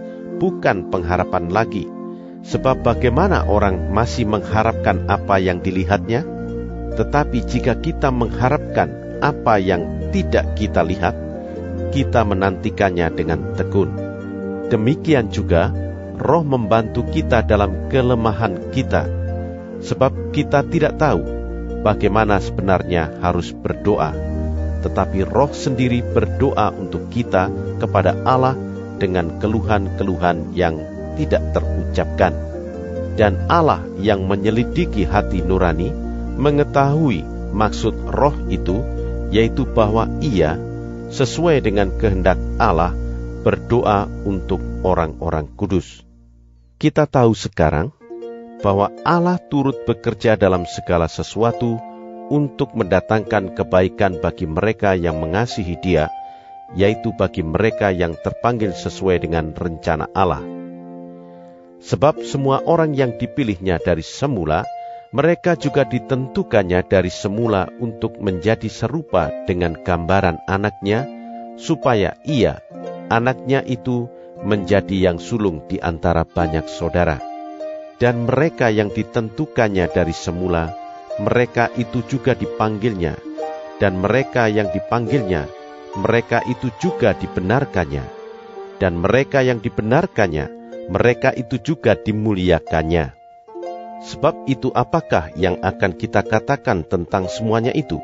bukan pengharapan lagi, sebab bagaimana orang masih mengharapkan apa yang dilihatnya? Tetapi jika kita mengharapkan apa yang tidak kita lihat, kita menantikannya dengan tekun. Demikian juga, Roh membantu kita dalam kelemahan kita, sebab kita tidak tahu bagaimana sebenarnya harus berdoa. Tetapi Roh sendiri berdoa untuk kita kepada Allah dengan keluhan-keluhan yang tidak terucapkan. Dan Allah yang menyelidiki hati nurani mengetahui maksud Roh itu, yaitu bahwa Ia, sesuai dengan kehendak Allah, berdoa untuk orang-orang kudus. Kita tahu sekarang bahwa Allah turut bekerja dalam segala sesuatu untuk mendatangkan kebaikan bagi mereka yang mengasihi Dia, yaitu bagi mereka yang terpanggil sesuai dengan rencana Allah. Sebab semua orang yang dipilihnya dari semula, mereka juga ditentukannya dari semula untuk menjadi serupa dengan gambaran anaknya, supaya Ia, anaknya itu, menjadi yang sulung di antara banyak saudara. Dan mereka yang ditentukannya dari semula, mereka itu juga dipanggilnya. Dan mereka yang dipanggilnya, mereka itu juga dibenarkannya. Dan mereka yang dibenarkannya, mereka itu juga dimuliakannya. Sebab itu apakah yang akan kita katakan tentang semuanya itu?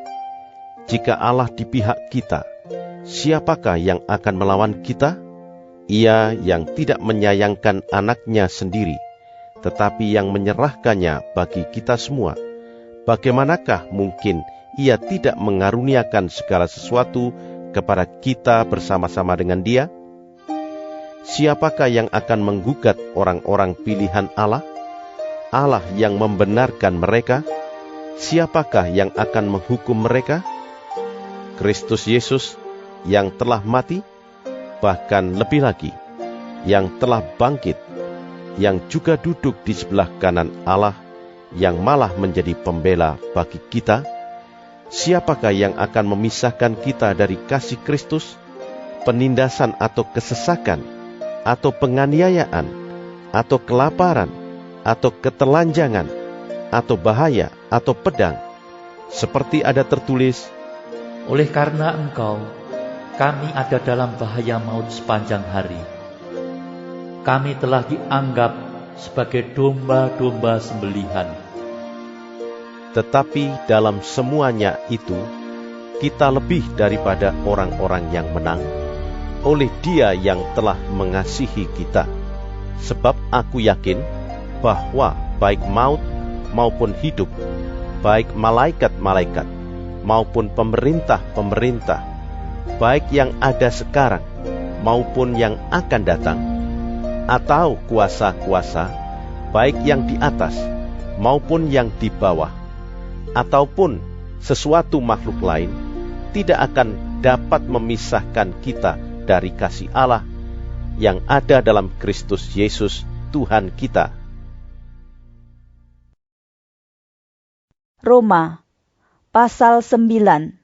Jika Allah di pihak kita, siapakah yang akan melawan kita? Ia yang tidak menyayangkan anaknya sendiri, tetapi yang menyerahkannya bagi kita semua. Bagaimanakah mungkin Ia tidak mengaruniakan segala sesuatu kepada kita bersama-sama dengan Dia? Siapakah yang akan menggugat orang-orang pilihan Allah? Allah yang membenarkan mereka, siapakah yang akan menghukum mereka? Kristus Yesus yang telah mati, bahkan lebih lagi, yang telah bangkit, yang juga duduk di sebelah kanan Allah, yang malah menjadi pembela bagi kita. Siapakah yang akan memisahkan kita dari kasih Kristus? Penindasan atau kesesakan, atau penganiayaan, atau kelaparan, atau ketelanjangan, atau bahaya, atau pedang. Seperti ada tertulis, Oleh karena Engkau, kami ada dalam bahaya maut sepanjang hari. Kami telah dianggap sebagai domba-domba sembelihan. tetapi dalam semuanya itu, kita lebih daripada orang-orang yang menang, oleh Dia yang telah mengasihi kita. Sebab aku yakin bahwa baik maut maupun hidup, baik malaikat-malaikat maupun pemerintah-pemerintah, baik yang ada sekarang maupun yang akan datang, atau kuasa-kuasa, baik yang di atas maupun yang di bawah, ataupun sesuatu makhluk lain, tidak akan dapat memisahkan kita dari kasih Allah yang ada dalam Kristus Yesus Tuhan kita. Roma pasal 9.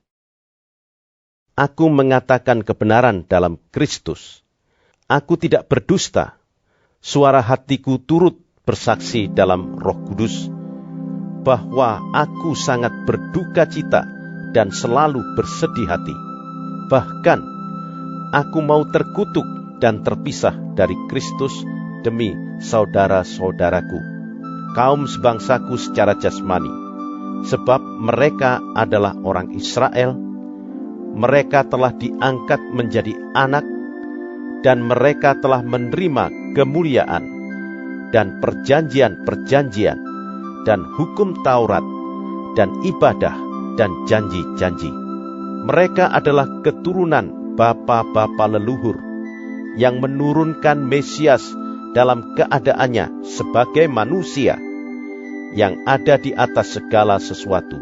Aku mengatakan kebenaran dalam Kristus. Aku tidak berdusta. Suara hatiku turut bersaksi dalam Roh Kudus bahwa aku sangat berduka cita dan selalu bersedih hati. Bahkan aku mau terkutuk dan terpisah dari Kristus demi saudara-saudaraku, kaum sebangsaku secara jasmani, sebab mereka adalah orang Israel. Mereka telah diangkat menjadi anak, dan mereka telah menerima kemuliaan dan perjanjian-perjanjian dan hukum Taurat dan ibadah dan janji-janji. Mereka adalah keturunan bapa-bapa leluhur yang menurunkan Mesias dalam keadaannya sebagai manusia yang ada di atas segala sesuatu.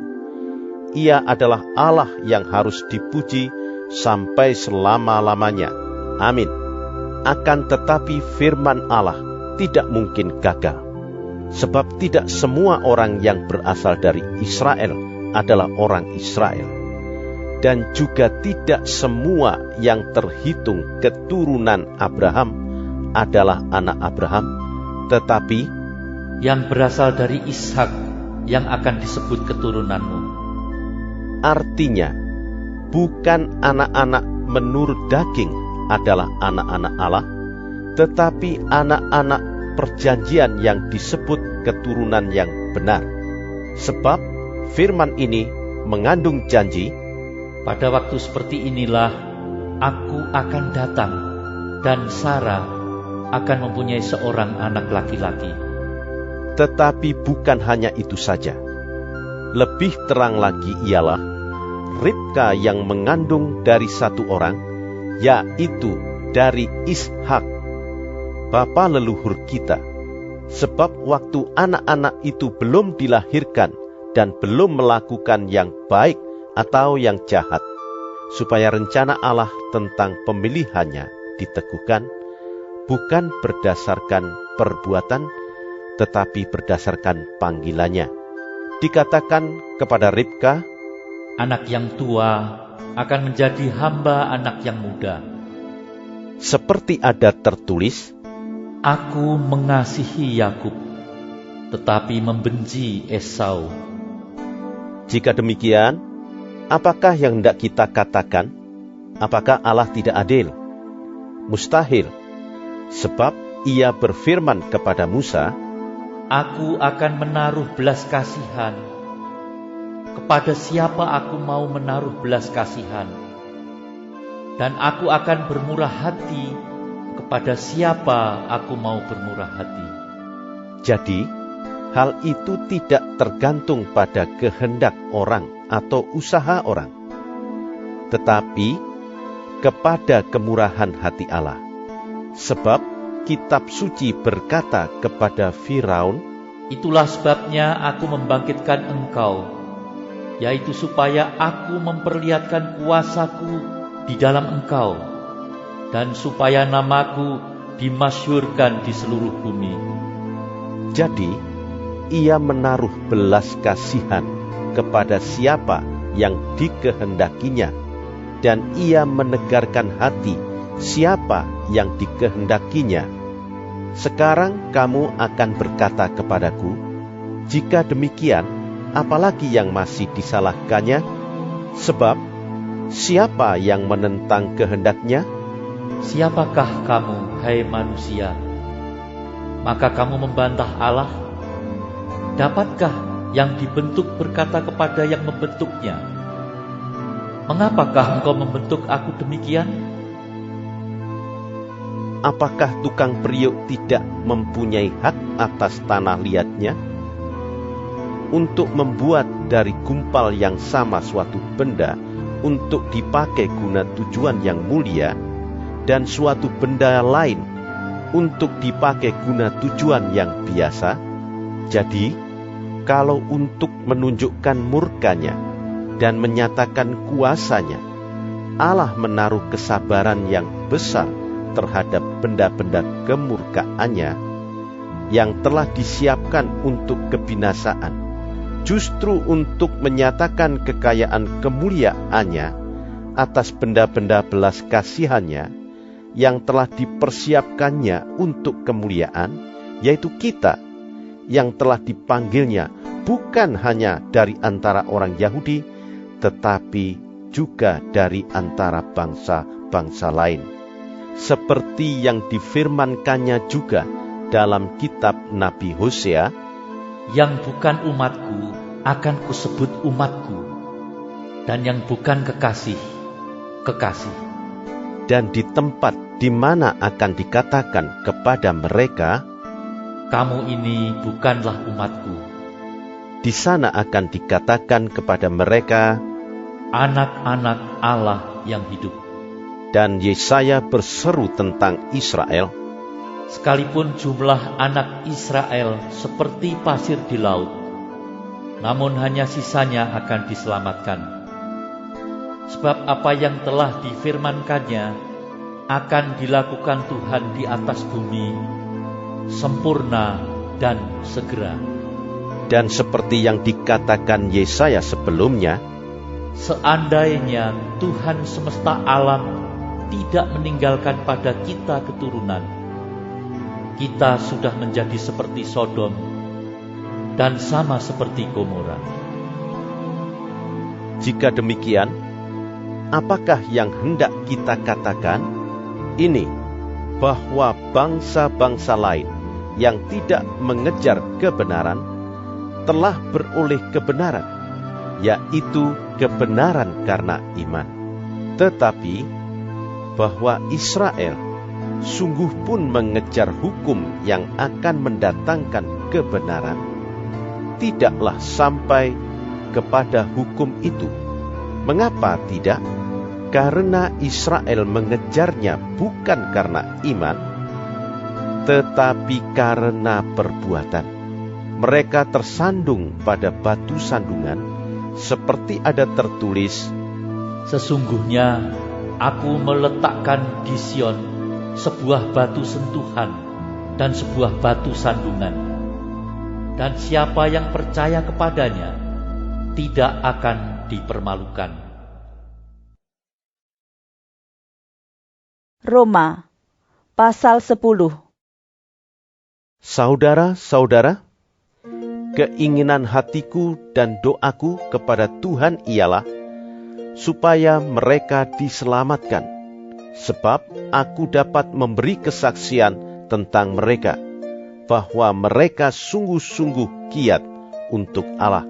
Ia adalah Allah yang harus dipuji sampai selama-lamanya. Amin. Akan tetapi firman Allah tidak mungkin gagal, sebab tidak semua orang yang berasal dari Israel adalah orang Israel. dan juga tidak semua yang terhitung keturunan Abraham adalah anak Abraham, tetapi yang berasal dari Ishak yang akan disebut keturunanmu. Artinya, bukan anak-anak menurut daging adalah anak-anak Allah, tetapi anak-anak perjanjian yang disebut keturunan yang benar. Sebab firman ini mengandung janji, pada waktu seperti inilah aku akan datang, dan Sarah akan mempunyai seorang anak laki-laki. Tetapi bukan hanya itu saja. Lebih terang lagi ialah Ribka yang mengandung dari satu orang, yaitu dari Ishak, bapa leluhur kita. Sebab waktu anak-anak itu belum dilahirkan dan belum melakukan yang baik atau yang jahat, supaya rencana Allah tentang pemilihannya diteguhkan, bukan berdasarkan perbuatan, tetapi berdasarkan panggilannya. Dikatakan kepada Ribka, anak yang tua akan menjadi hamba anak yang muda. Seperti ada tertulis, aku mengasihi Yakub, tetapi membenci Esau. Jika demikian, apakah yang hendak kita katakan? Apakah Allah tidak adil? Mustahil, sebab Ia berfirman kepada Musa, aku akan menaruh belas kasihan. Kepada siapa aku mau menaruh belas kasihan? Dan aku akan bermurah hati kepada siapa aku mau bermurah hati. Jadi, hal itu tidak tergantung pada kehendak orang atau usaha orang, tetapi kepada kemurahan hati Allah. Sebab kitab suci berkata kepada Firaun, itulah sebabnya aku membangkitkan engkau, yaitu supaya aku memperlihatkan kuasaku di dalam engkau, dan supaya namaku dimasyhurkan di seluruh bumi. Jadi, Ia menaruh belas kasihan kepada siapa yang dikehendakinya, dan Ia menegarkan hati siapa yang dikehendakinya. Sekarang kamu akan berkata kepadaku, jika demikian, apalagi yang masih disalahkannya? Sebab siapa yang menentang kehendaknya? Siapakah kamu, hai manusia? Maka kamu membantah Allah? Dapatkah yang dibentuk berkata kepada yang membentuknya, mengapakah engkau membentuk aku demikian? Apakah tukang periuk tidak mempunyai hak atas tanah liatnya? Untuk membuat dari gumpal yang sama suatu benda untuk dipakai guna tujuan yang mulia, dan suatu benda lain untuk dipakai guna tujuan yang biasa. Jadi, kalau untuk menunjukkan murkanya dan menyatakan kuasanya, Allah menaruh kesabaran yang besar terhadap benda-benda kemurkaannya yang telah disiapkan untuk kebinasaan, justru untuk menyatakan kekayaan kemuliaannya atas benda-benda belas kasihannya yang telah dipersiapkannya untuk kemuliaan, yaitu kita yang telah dipanggilnya bukan hanya dari antara orang Yahudi, tetapi juga dari antara bangsa-bangsa lain. Seperti yang difirmankannya juga dalam kitab Nabi Hosea, yang bukan umatku akan kusebut umatku, dan yang bukan kekasih, kekasih. Dan di tempat di mana akan dikatakan kepada mereka, kamu ini bukanlah umatku, di sana akan dikatakan kepada mereka, anak-anak Allah yang hidup. Dan Yesaya berseru tentang Israel, sekalipun jumlah anak Israel seperti pasir di laut, namun hanya sisanya akan diselamatkan. Sebab apa yang telah difirmankannya akan dilakukan Tuhan di atas bumi, sempurna dan segera. Dan seperti yang dikatakan Yesaya sebelumnya, Seandainya Tuhan semesta alam tidak meninggalkan pada kita keturunan, kita sudah menjadi seperti Sodom dan sama seperti Gomora. Jika demikian, apakah yang hendak kita katakan? Ini, bahwa bangsa-bangsa lain yang tidak mengejar kebenaran telah beroleh kebenaran, yaitu kebenaran karena iman. Tetapi bahwa Israel sungguh pun mengejar hukum yang akan mendatangkan kebenaran, tidaklah sampai kepada hukum itu. Mengapa tidak? Karena Israel mengejarnya bukan karena iman, tetapi karena perbuatan. Mereka tersandung pada batu sandungan, seperti ada tertulis, sesungguhnya aku meletakkan di Sion sebuah batu sentuhan dan sebuah batu sandungan, dan siapa yang percaya kepadanya tidak akan dipermalukan. Roma pasal 10. Saudara-saudara, keinginan hatiku dan doaku kepada Tuhan ialah supaya mereka diselamatkan, sebab aku dapat memberi kesaksian tentang mereka, bahwa mereka sungguh-sungguh giat untuk Allah,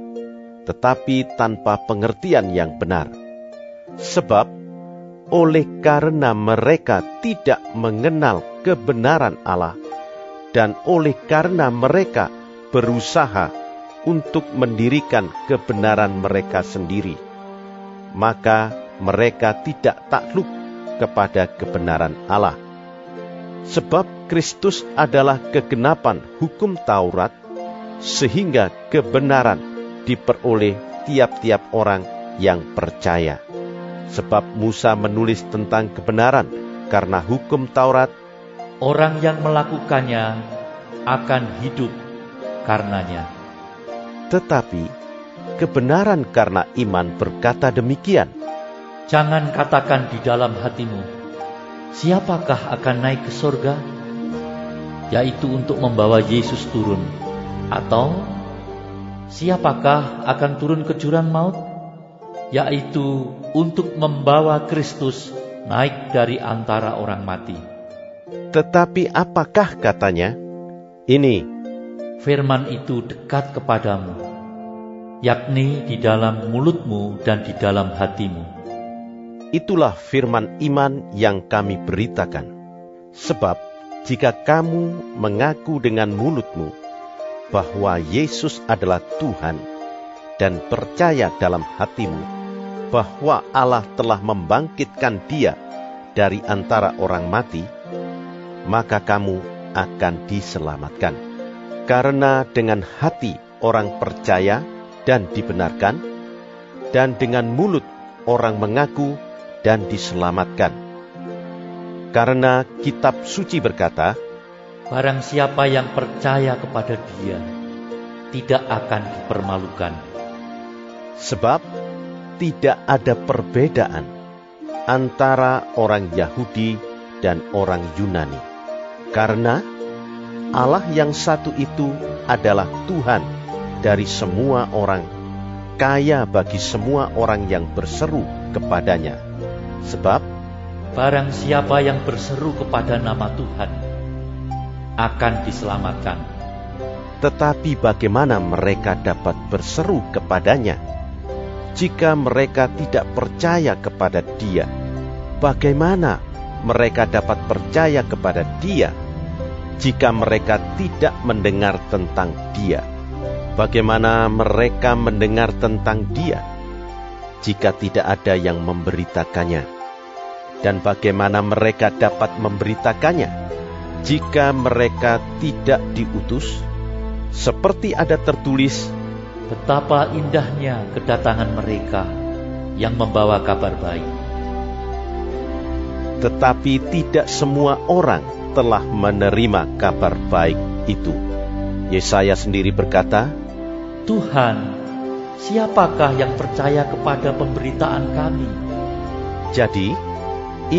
tetapi tanpa pengertian yang benar. Sebab oleh karena mereka tidak mengenal kebenaran Allah, dan oleh karena mereka berusaha untuk mendirikan kebenaran mereka sendiri, maka mereka tidak takluk kepada kebenaran Allah. Sebab Kristus adalah kegenapan hukum Taurat, sehingga kebenaran diperoleh tiap-tiap orang yang percaya. Sebab Musa menulis tentang kebenaran karena hukum Taurat, orang yang melakukannya akan hidup karenanya. Tetapi kebenaran karena iman berkata demikian, jangan katakan di dalam hatimu, siapakah akan naik ke surga? Yaitu untuk membawa Yesus turun. Atau siapakah akan turun ke jurang maut? Yaitu untuk membawa Kristus naik dari antara orang mati. Tetapi apakah katanya? Ini, firman itu dekat kepadamu, yakni di dalam mulutmu dan di dalam hatimu. Itulah firman iman yang kami beritakan. Sebab jika kamu mengaku dengan mulutmu bahwa Yesus adalah Tuhan, dan percaya dalam hatimu bahwa Allah telah membangkitkan Dia dari antara orang mati, maka kamu akan diselamatkan. Karena dengan hati orang percaya dan dibenarkan, dan dengan mulut orang mengaku dan diselamatkan. Karena kitab suci berkata, barang siapa yang percaya kepada Dia tidak akan dipermalukan. Sebab tidak ada perbedaan antara orang Yahudi dan orang Yunani, karena Allah yang satu itu adalah Tuhan dari semua orang, kaya bagi semua orang yang berseru kepadanya. Sebab barang siapa yang berseru kepada nama Tuhan akan diselamatkan. Tetapi bagaimana mereka dapat berseru kepadanya jika mereka tidak percaya kepada Dia? Bagaimana mereka dapat percaya kepada Dia jika mereka tidak mendengar tentang Dia? Bagaimana mereka mendengar tentang Dia jika tidak ada yang memberitakannya? Dan bagaimana mereka dapat memberitakannya jika mereka tidak diutus? Seperti ada tertulis, betapa indahnya kedatangan mereka yang membawa kabar baik. Tetapi tidak semua orang telah menerima kabar baik itu. Yesaya sendiri berkata, Tuhan, siapakah yang percaya kepada pemberitaan kami? Jadi,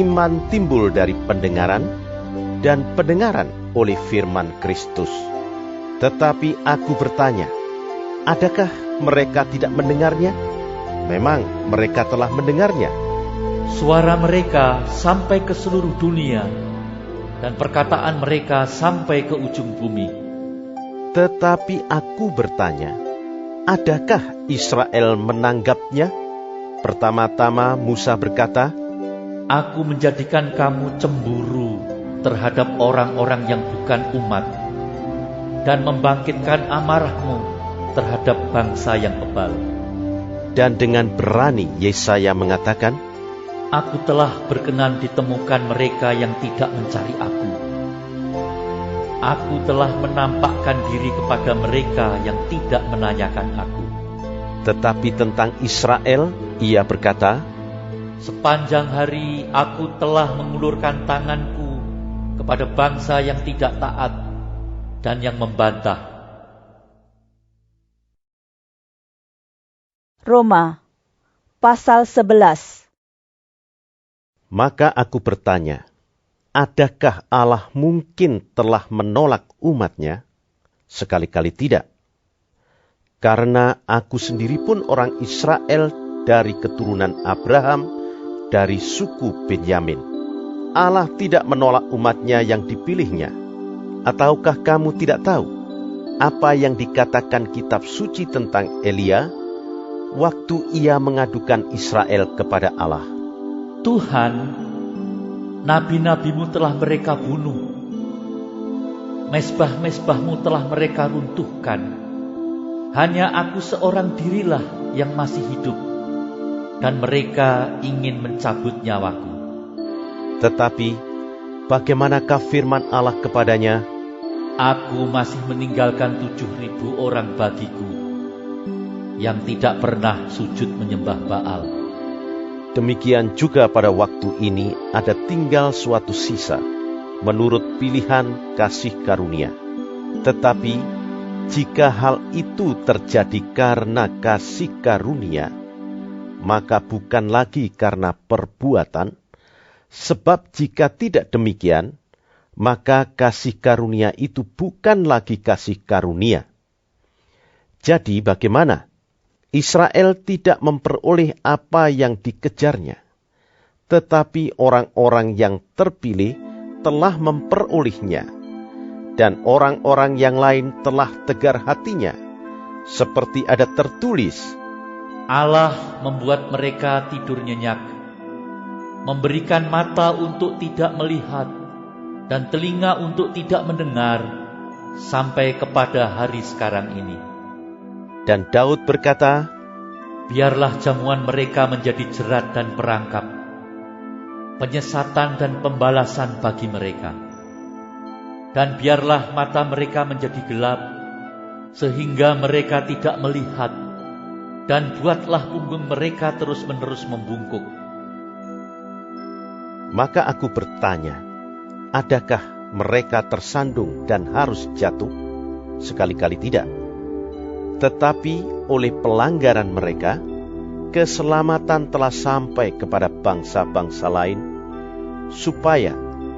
iman timbul dari pendengaran, dan pendengaran oleh firman Kristus. Tetapi aku bertanya, adakah mereka tidak mendengarnya? Memang mereka telah mendengarnya. Suara mereka sampai ke seluruh dunia, dan perkataan mereka sampai ke ujung bumi. Tetapi aku bertanya, adakah Israel menanggapnya? Pertama-tama Musa berkata, Aku menjadikan kamu cemburu terhadap orang-orang yang bukan umat, dan membangkitkan amarahmu terhadap bangsa yang bebal. Dan dengan berani Yesaya mengatakan, Aku telah berkenan ditemukan mereka yang tidak mencari aku. Aku telah menampakkan diri kepada mereka yang tidak menanyakan aku. Tetapi tentang Israel, ia berkata, Sepanjang hari aku telah mengulurkan tanganku kepada bangsa yang tidak taat dan yang membantah. Roma, pasal 11. Maka aku bertanya, adakah Allah mungkin telah menolak umatnya? Sekali-kali tidak. Karena aku sendiri pun orang Israel dari keturunan Abraham, dari suku Benyamin. Allah tidak menolak umatnya yang dipilihnya. Ataukah kamu tidak tahu apa yang dikatakan kitab suci tentang Elia waktu ia mengadukan Israel kepada Allah? Tuhan, nabi-nabimu telah mereka bunuh. Mezbah-mezbahmu telah mereka runtuhkan. Hanya aku seorang dirilah yang masih hidup, dan mereka ingin mencabut nyawaku. Tetapi, bagaimanakah firman Allah kepadanya? Aku masih meninggalkan 7.000 orang bagiku, yang tidak pernah sujud menyembah Baal. Demikian juga pada waktu ini ada tinggal suatu sisa, menurut pilihan kasih karunia. Tetapi, jika hal itu terjadi karena kasih karunia, maka bukan lagi karena perbuatan, sebab jika tidak demikian, maka kasih karunia itu bukan lagi kasih karunia. Jadi bagaimana? Israel tidak memperoleh apa yang dikejarnya, tetapi orang-orang yang terpilih telah memperolehnya, dan orang-orang yang lain telah tegar hatinya, seperti ada tertulis, Allah membuat mereka tidur nyenyak, memberikan mata untuk tidak melihat, dan telinga untuk tidak mendengar, sampai kepada hari sekarang ini. Dan Daud berkata, Biarlah jamuan mereka menjadi jerat dan perangkap, penyesatan dan pembalasan bagi mereka. Dan biarlah mata mereka menjadi gelap, sehingga mereka tidak melihat, dan buatlah punggung mereka terus-menerus membungkuk. Maka aku bertanya, adakah mereka tersandung dan harus jatuh? Sekali-kali tidak. Tetapi oleh pelanggaran mereka, keselamatan telah sampai kepada bangsa-bangsa lain, supaya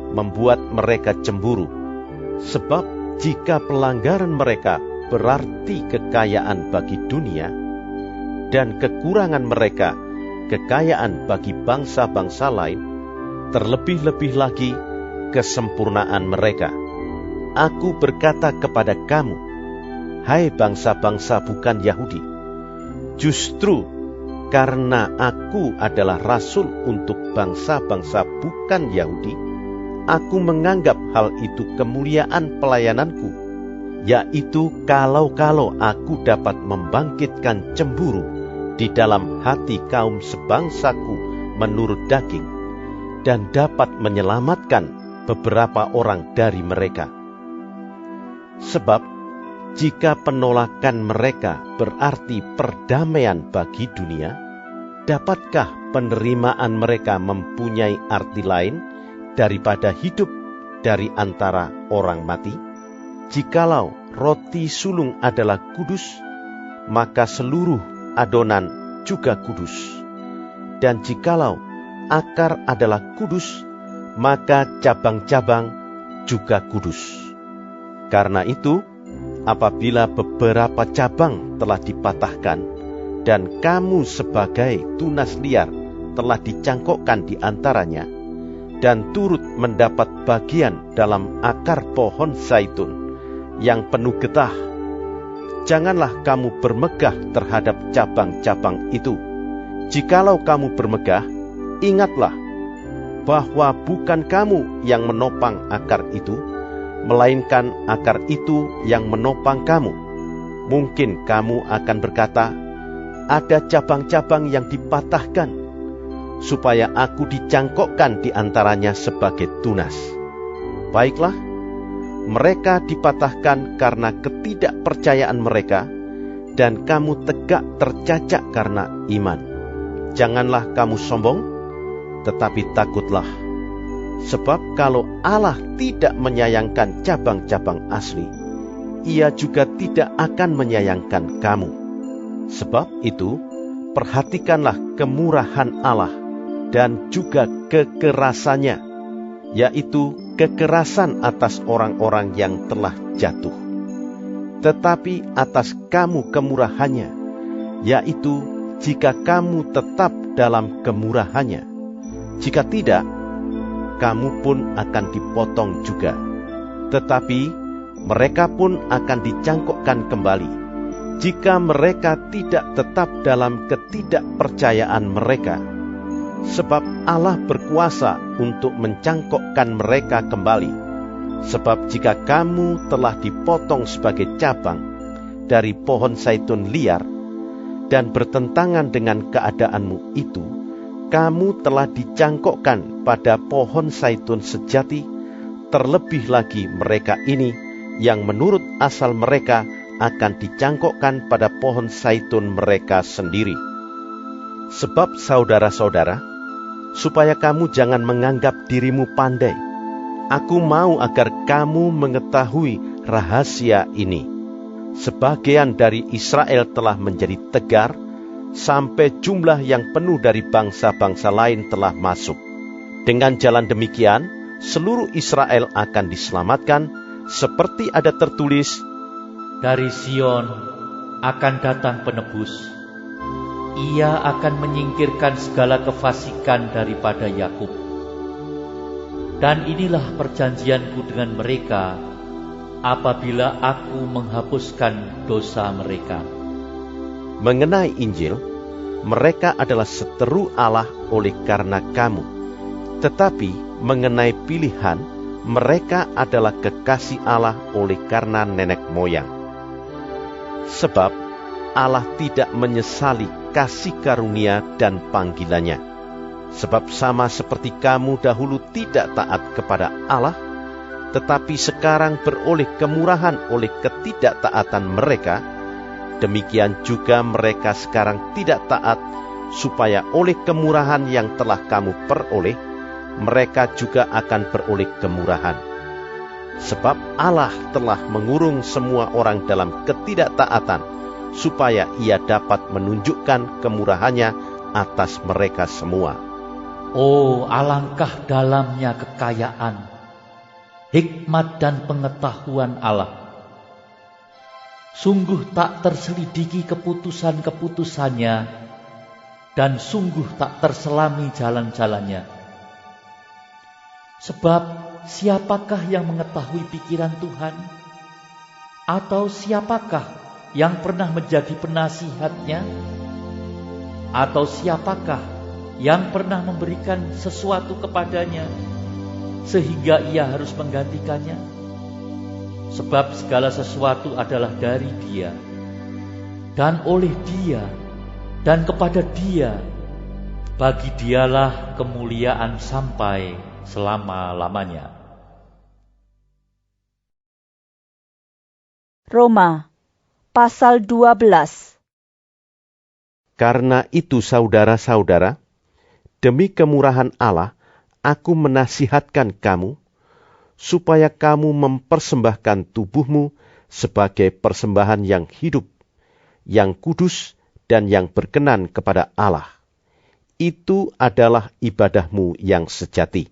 membuat mereka cemburu. Sebab jika pelanggaran mereka berarti kekayaan bagi dunia, dan kekurangan mereka kekayaan bagi bangsa-bangsa lain, terlebih-lebih lagi kesempurnaan mereka. Aku berkata kepada kamu, hai bangsa-bangsa bukan Yahudi, justru karena aku adalah rasul untuk bangsa-bangsa bukan Yahudi, aku menganggap hal itu kemuliaan pelayananku, yaitu kalau aku dapat membangkitkan cemburu di dalam hati kaum sebangsaku menurut daging, dan dapat menyelamatkan beberapa orang dari mereka. Sebab jika penolakan mereka berarti perdamaian bagi dunia, dapatkah penerimaan mereka mempunyai arti lain daripada hidup dari antara orang mati? Jikalau roti sulung adalah kudus, maka seluruh adonan juga kudus. Dan jikalau akar adalah kudus, maka cabang-cabang juga kudus. Karena itu, apabila beberapa cabang telah dipatahkan, dan kamu sebagai tunas liar telah dicangkokkan di antaranya, dan turut mendapat bagian dalam akar pohon zaitun yang penuh getah, janganlah kamu bermegah terhadap cabang-cabang itu. Jikalau kamu bermegah, ingatlah bahwa bukan kamu yang menopang akar itu, melainkan akar itu yang menopang kamu. Mungkin kamu akan berkata, ada cabang-cabang yang dipatahkan, supaya aku dicangkokkan di antaranya sebagai tunas. Baiklah, mereka dipatahkan karena ketidakpercayaan mereka, dan kamu tegak tercacak karena iman. Janganlah kamu sombong, tetapi takutlah. Sebab kalau Allah tidak menyayangkan cabang-cabang asli, Ia juga tidak akan menyayangkan kamu. Sebab itu, perhatikanlah kemurahan Allah dan juga kekerasannya, yaitu kekerasan atas orang-orang yang telah jatuh. Tetapi atas kamu kemurahannya, yaitu jika kamu tetap dalam kemurahannya. Jika tidak, kamu pun akan dipotong juga. Tetapi mereka pun akan dicangkokkan kembali, jika mereka tidak tetap dalam ketidakpercayaan mereka. Sebab Allah berkuasa untuk mencangkokkan mereka kembali. Sebab jika kamu telah dipotong sebagai cabang dari pohon zaitun liar, dan bertentangan dengan keadaanmu itu, kamu telah dicangkokkan pada pohon zaitun sejati. Terlebih lagi mereka ini, yang menurut asal mereka akan dicangkokkan pada pohon zaitun mereka sendiri. Sebab saudara-saudara, supaya kamu jangan menganggap dirimu pandai, aku mau agar kamu mengetahui rahasia ini. Sebagian dari Israel telah menjadi tegar, sampai jumlah yang penuh dari bangsa-bangsa lain telah masuk. Dengan jalan demikian, seluruh Israel akan diselamatkan, seperti ada tertulis, dari Sion akan datang penebus. Ia akan menyingkirkan segala kefasikan daripada Yakub. Dan inilah perjanjianku dengan mereka, apabila aku menghapuskan dosa mereka. Mengenai Injil, mereka adalah seteru Allah oleh karena kamu. Tetapi mengenai pilihan, mereka adalah kekasih Allah oleh karena nenek moyang. Sebab Allah tidak menyesali kasih karunia dan panggilannya. Sebab sama seperti kamu dahulu tidak taat kepada Allah, tetapi sekarang beroleh kemurahan oleh ketidaktaatan mereka, demikian juga mereka sekarang tidak taat, supaya oleh kemurahan yang telah kamu peroleh, mereka juga akan beroleh kemurahan. Sebab Allah telah mengurung semua orang dalam ketidaktaatan, supaya Ia dapat menunjukkan kemurahannya atas mereka semua. Oh, alangkah dalamnya kekayaan, hikmat dan pengetahuan Allah. Sungguh tak terselidiki keputusan-keputusannya, dan sungguh tak terselami jalan-jalannya. Sebab siapakah yang mengetahui pikiran Tuhan? Atau siapakah yang pernah menjadi penasihatnya? Atau siapakah yang pernah memberikan sesuatu kepadanya, sehingga ia harus menggantikannya? Sebab segala sesuatu adalah dari Dia, dan oleh Dia, dan kepada Dia. Bagi Dialah kemuliaan sampai selama-lamanya. Roma pasal 12. Karena itu saudara-saudara, demi kemurahan Allah, aku menasihatkan kamu, supaya kamu mempersembahkan tubuhmu sebagai persembahan yang hidup, yang kudus, dan yang berkenan kepada Allah. Itu adalah ibadahmu yang sejati.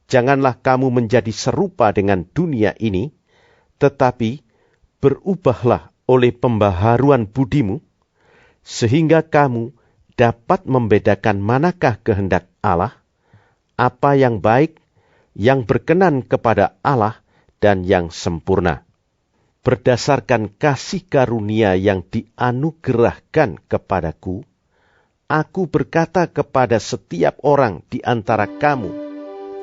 Janganlah kamu menjadi serupa dengan dunia ini, tetapi berubahlah oleh pembaharuan budimu, sehingga kamu dapat membedakan manakah kehendak Allah, apa yang baik, yang berkenan kepada Allah, dan yang sempurna. Berdasarkan kasih karunia yang dianugerahkan kepadaku, aku berkata kepada setiap orang di antara kamu,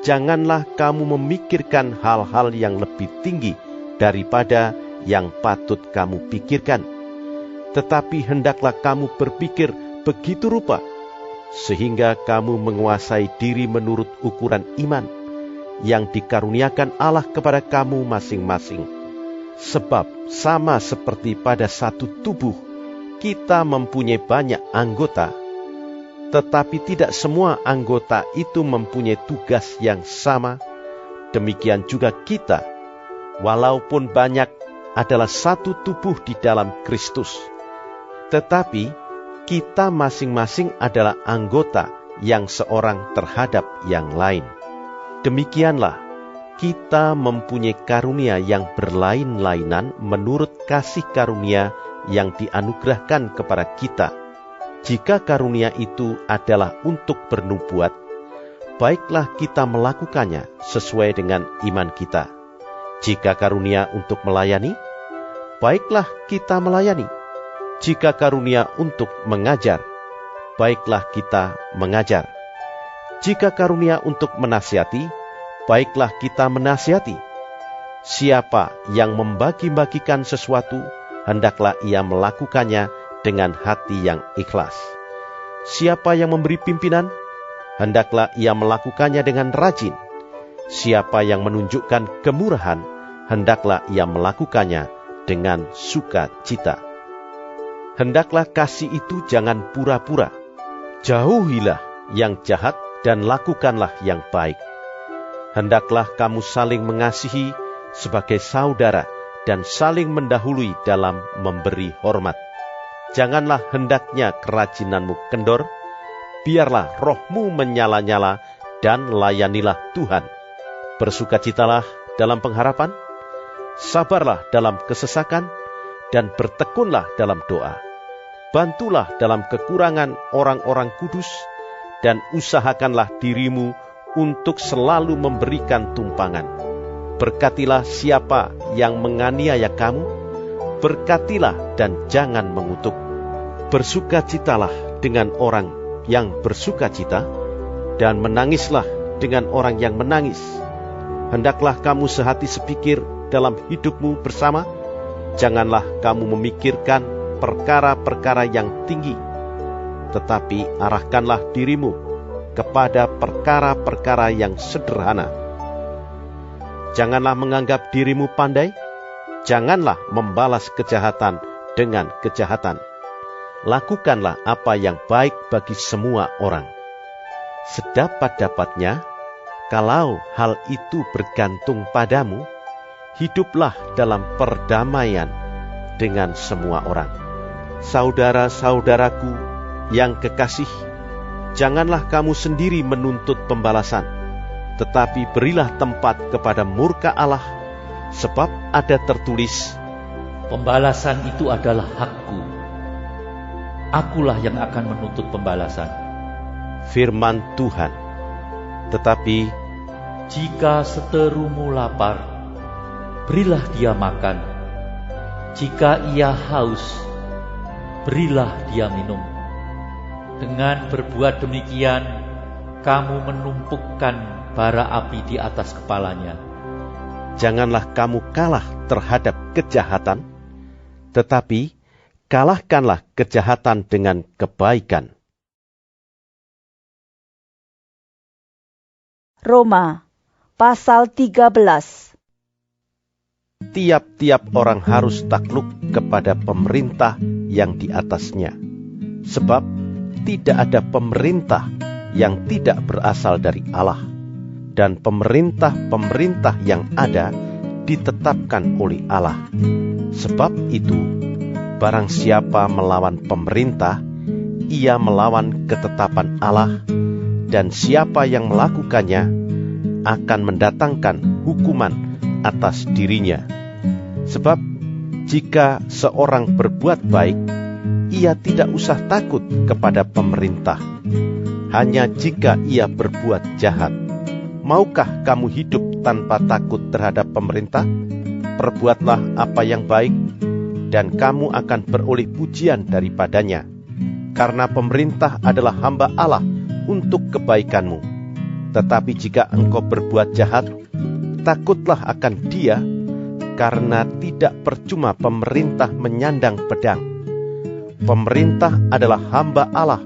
janganlah kamu memikirkan hal-hal yang lebih tinggi daripada yang patut kamu pikirkan. Tetapi hendaklah kamu berpikir begitu rupa, sehingga kamu menguasai diri menurut ukuran iman yang dikaruniakan Allah kepada kamu masing-masing. Sebab sama seperti pada satu tubuh, kita mempunyai banyak anggota, tetapi tidak semua anggota itu mempunyai tugas yang sama. Demikian juga kita, walaupun banyak, adalah satu tubuh di dalam Kristus. Tetapi kita masing-masing adalah anggota yang seorang terhadap yang lain. Demikianlah, kita mempunyai karunia yang berlain-lainan menurut kasih karunia yang dianugerahkan kepada kita. Jika karunia itu adalah untuk bernubuat, baiklah kita melakukannya sesuai dengan iman kita. Jika karunia untuk melayani, baiklah kita melayani. Jika karunia untuk mengajar, baiklah kita mengajar. Jika karunia untuk menasihati, baiklah kita menasihati. Siapa yang membagi-bagikan sesuatu, hendaklah ia melakukannya dengan hati yang ikhlas. Siapa yang memberi pimpinan, hendaklah ia melakukannya dengan rajin. Siapa yang menunjukkan kemurahan, hendaklah ia melakukannya dengan sukacita. Hendaklah kasih itu jangan pura-pura. Jauhilah yang jahat dan lakukanlah yang baik. Hendaklah kamu saling mengasihi sebagai saudara dan saling mendahului dalam memberi hormat. Janganlah hendaknya kerajinanmu kendor, biarlah rohmu menyala-nyala dan layanilah Tuhan. Bersukacitalah dalam pengharapan, sabarlah dalam kesesakan, dan bertekunlah dalam doa. Bantulah dalam kekurangan orang-orang kudus, dan usahakanlah dirimu untuk selalu memberikan tumpangan. Berkatilah siapa yang menganiaya kamu, berkatilah dan jangan mengutuk. Bersukacitalah dengan orang yang bersukacita, dan menangislah dengan orang yang menangis. Hendaklah kamu sehati sepikir dalam hidupmu bersama. Janganlah kamu memikirkan perkara-perkara yang tinggi, tetapi arahkanlah dirimu kepada perkara-perkara yang sederhana. Janganlah menganggap dirimu pandai, janganlah membalas kejahatan dengan kejahatan. Lakukanlah apa yang baik bagi semua orang. Sedapat-dapatnya, kalau hal itu bergantung padamu, hiduplah dalam perdamaian dengan semua orang. Saudara-saudaraku yang kekasih, janganlah kamu sendiri menuntut pembalasan, tetapi berilah tempat kepada murka Allah, sebab ada tertulis, Pembalasan itu adalah hakku. Akulah yang akan menuntut pembalasan. Firman Tuhan. Tetapi Jika seterumu lapar, berilah dia makan. Jika ia haus, berilah dia minum. Dengan berbuat demikian, kamu menumpukkan bara api di atas kepalanya. janganlah kamu kalah terhadap kejahatan, tetapi kalahkanlah kejahatan dengan kebaikan. Roma pasal 13. Tiap-tiap orang harus takluk kepada pemerintah yang di atasnya, sebab tidak ada pemerintah yang tidak berasal dari Allah, dan pemerintah-pemerintah yang ada ditetapkan oleh Allah. Sebab itu, barang siapa melawan pemerintah, ia melawan ketetapan Allah, dan siapa yang melakukannya akan mendatangkan hukuman atas dirinya. Sebab jika seorang berbuat baik, ia tidak usah takut kepada pemerintah. Hanya jika ia berbuat jahat. Maukah kamu hidup tanpa takut terhadap pemerintah? Perbuatlah apa yang baik, dan kamu akan beroleh pujian daripadanya. Karena pemerintah adalah hamba Allah untuk kebaikanmu. Tetapi jika engkau berbuat jahat, takutlah akan dia, karena tidak percuma pemerintah menyandang pedang. Pemerintah adalah hamba Allah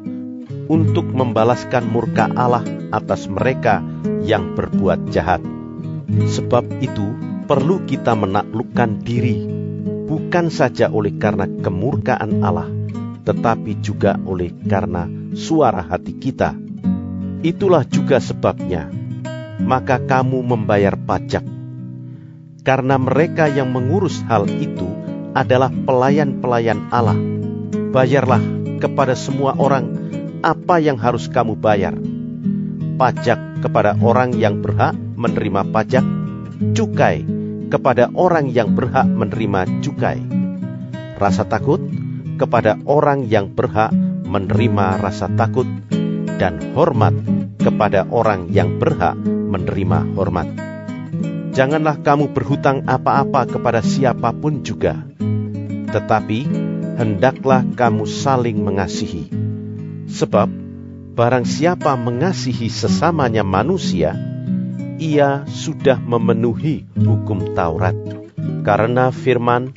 untuk membalaskan murka Allah atas mereka yang berbuat jahat. Sebab itu perlu kita menaklukkan diri, bukan saja oleh karena kemurkaan Allah, tetapi juga oleh karena suara hati kita. Itulah juga sebabnya, maka kamu membayar pajak. Karena mereka yang mengurus hal itu adalah pelayan-pelayan Allah. Bayarlah kepada semua orang apa yang harus kamu bayar. Pajak kepada orang yang berhak menerima pajak, cukai kepada orang yang berhak menerima cukai. Rasa takut kepada orang yang berhak menerima rasa takut, dan hormat kepada orang yang berhak menerima hormat. Janganlah kamu berhutang apa-apa kepada siapapun juga, tetapi hendaklah kamu saling mengasihi. Sebab barang siapa mengasihi sesamanya manusia, ia sudah memenuhi hukum Taurat. Karena firman,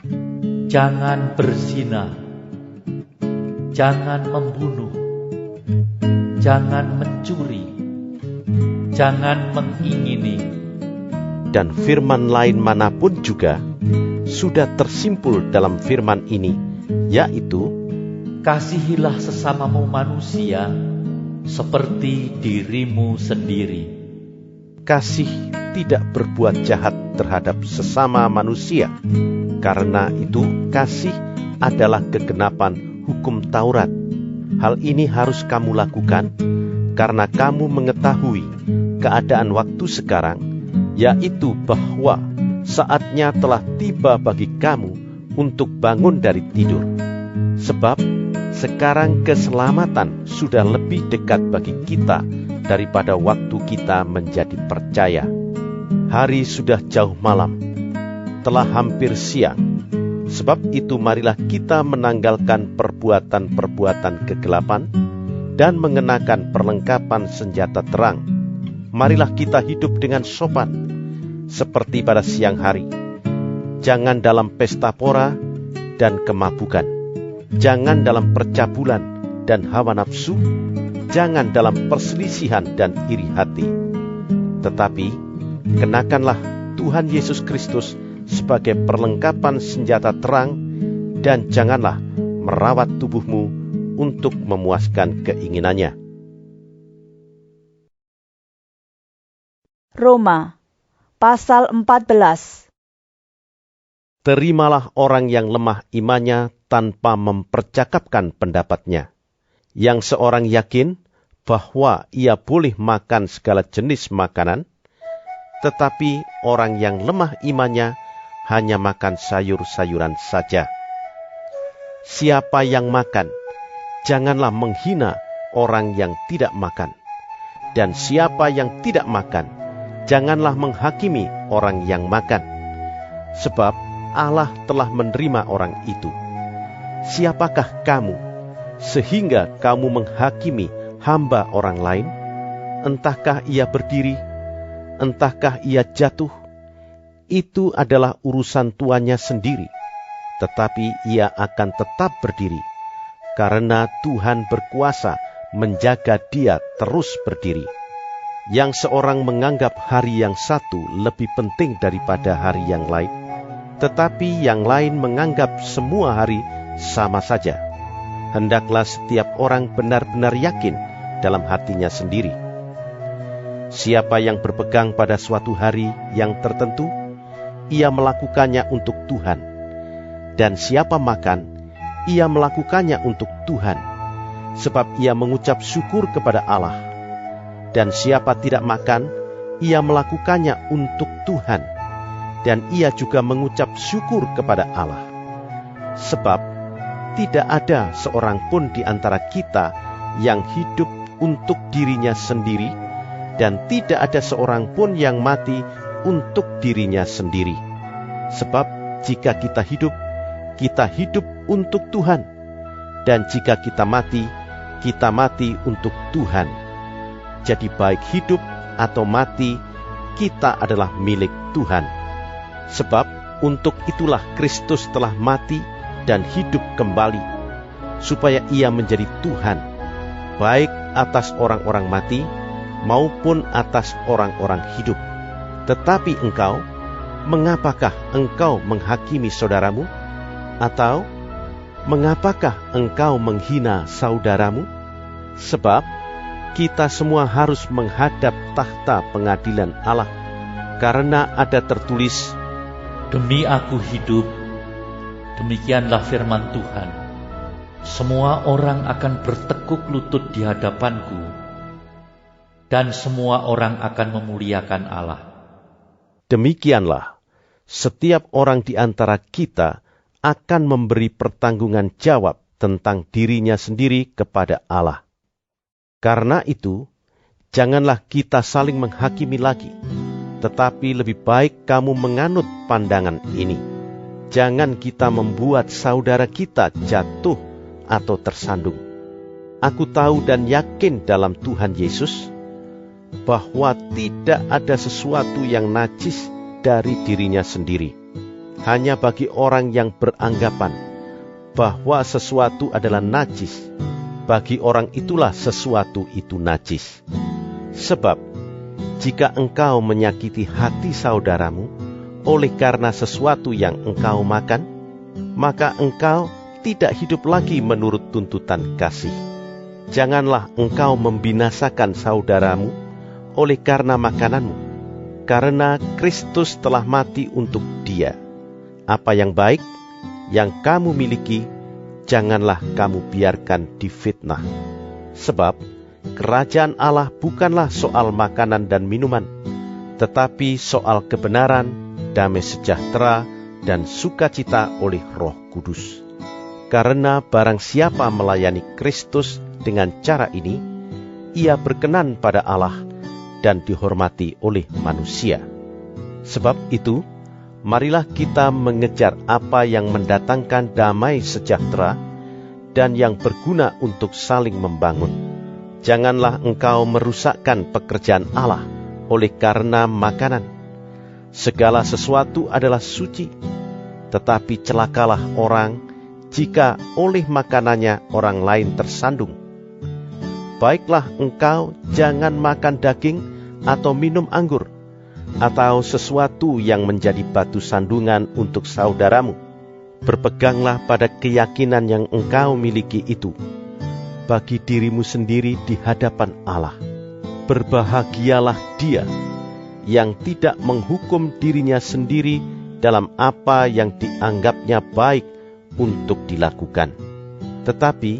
jangan berzina, jangan membunuh, jangan mencuri, jangan mengingini, dan firman lain manapun juga sudah tersimpul dalam firman ini, yaitu, kasihilah sesamamu manusia seperti dirimu sendiri. Kasih tidak berbuat jahat terhadap sesama manusia. Karena itu kasih adalah kegenapan hukum Taurat. Hal ini harus kamu lakukan karena kamu mengetahui keadaan waktu sekarang, yaitu bahwa saatnya telah tiba bagi kamu untuk bangun dari tidur. Sebab sekarang keselamatan sudah lebih dekat bagi kita daripada waktu kita menjadi percaya. Hari sudah jauh malam, telah hampir siang. Sebab itu marilah kita menanggalkan perbuatan-perbuatan kegelapan dan mengenakan perlengkapan senjata terang. Marilah kita hidup dengan sopan, seperti pada siang hari. Jangan dalam pesta pora dan kemabukan. Jangan dalam percabulan dan hawa nafsu. Jangan dalam perselisihan dan iri hati. Tetapi kenakanlah Tuhan Yesus Kristus sebagai perlengkapan senjata terang, dan janganlah merawat tubuhmu untuk memuaskan keinginannya. Roma pasal 14. Terimalah orang yang lemah imannya tanpa mempercakapkan pendapatnya. Yang seorang yakin bahwa ia boleh makan segala jenis makanan, tetapi orang yang lemah imannya hanya makan sayur-sayuran saja. Siapa yang makan, janganlah menghina orang yang tidak makan. Dan siapa yang tidak makan, janganlah menghakimi orang yang makan. Sebab Allah telah menerima orang itu. Siapakah kamu, sehingga kamu menghakimi hamba orang lain? Entahkah ia berdiri, entahkah ia jatuh, itu adalah urusan tuannya sendiri. Tetapi ia akan tetap berdiri, karena Tuhan berkuasa menjaga dia terus berdiri. Yang seorang menganggap hari yang satu lebih penting daripada hari yang lain, tetapi yang lain menganggap semua hari sama saja. Hendaklah setiap orang benar-benar yakin dalam hatinya sendiri. Siapa yang berpegang pada suatu hari yang tertentu, ia melakukannya untuk Tuhan. Dan siapa makan, ia melakukannya untuk Tuhan, sebab ia mengucap syukur kepada Allah. Dan siapa tidak makan, ia melakukannya untuk Tuhan, dan ia juga mengucap syukur kepada Allah. Sebab tidak ada seorang pun di antara kita yang hidup untuk dirinya sendiri, dan tidak ada seorang pun yang mati untuk dirinya sendiri. Sebab jika kita hidup untuk Tuhan, dan jika kita mati untuk Tuhan. Jadi baik hidup atau mati, kita adalah milik Tuhan. Sebab untuk itulah Kristus telah mati dan hidup kembali, supaya ia menjadi Tuhan, baik atas orang-orang mati maupun atas orang-orang hidup. Tetapi engkau, mengapakah engkau menghakimi saudaramu? Atau mengapakah engkau menghina saudaramu? Sebab kita semua harus menghadap takhta pengadilan Allah, karena ada tertulis, Demi aku hidup, demikianlah firman Tuhan, semua orang akan bertekuk lutut di hadapanku, dan semua orang akan memuliakan Allah. Demikianlah, setiap orang di antara kita akan memberi pertanggungan jawab tentang dirinya sendiri kepada Allah. Karena itu, janganlah kita saling menghakimi lagi, tetapi lebih baik kamu menganut pandangan ini. Jangan kita membuat saudara kita jatuh atau tersandung. Aku tahu dan yakin dalam Tuhan Yesus, bahwa tidak ada sesuatu yang najis dari dirinya sendiri. Hanya bagi orang yang beranggapan bahwa sesuatu adalah najis, bagi orang itulah sesuatu itu najis. Sebab, jika engkau menyakiti hati saudaramu oleh karena sesuatu yang engkau makan, maka engkau tidak hidup lagi menurut tuntutan kasih. Janganlah engkau membinasakan saudaramu oleh karena makananmu, karena Kristus telah mati untuk dia. Apa yang baik, yang kamu miliki, janganlah kamu biarkan difitnah. Sebab kerajaan Allah bukanlah soal makanan dan minuman, tetapi soal kebenaran, damai sejahtera, dan sukacita oleh Roh Kudus. Karena barang siapa melayani Kristus dengan cara ini, ia berkenan pada Allah dan dihormati oleh manusia. Sebab itu, marilah kita mengejar apa yang mendatangkan damai sejahtera dan yang berguna untuk saling membangun. Janganlah engkau merusakkan pekerjaan Allah oleh karena makanan. Segala sesuatu adalah suci, tetapi celakalah orang jika oleh makanannya orang lain tersandung. Baiklah engkau jangan makan daging atau minum anggur, atau sesuatu yang menjadi batu sandungan untuk saudaramu. Berpeganglah pada keyakinan yang engkau miliki itu, bagi dirimu sendiri di hadapan Allah. Berbahagialah dia yang tidak menghukum dirinya sendiri dalam apa yang dianggapnya baik untuk dilakukan. Tetapi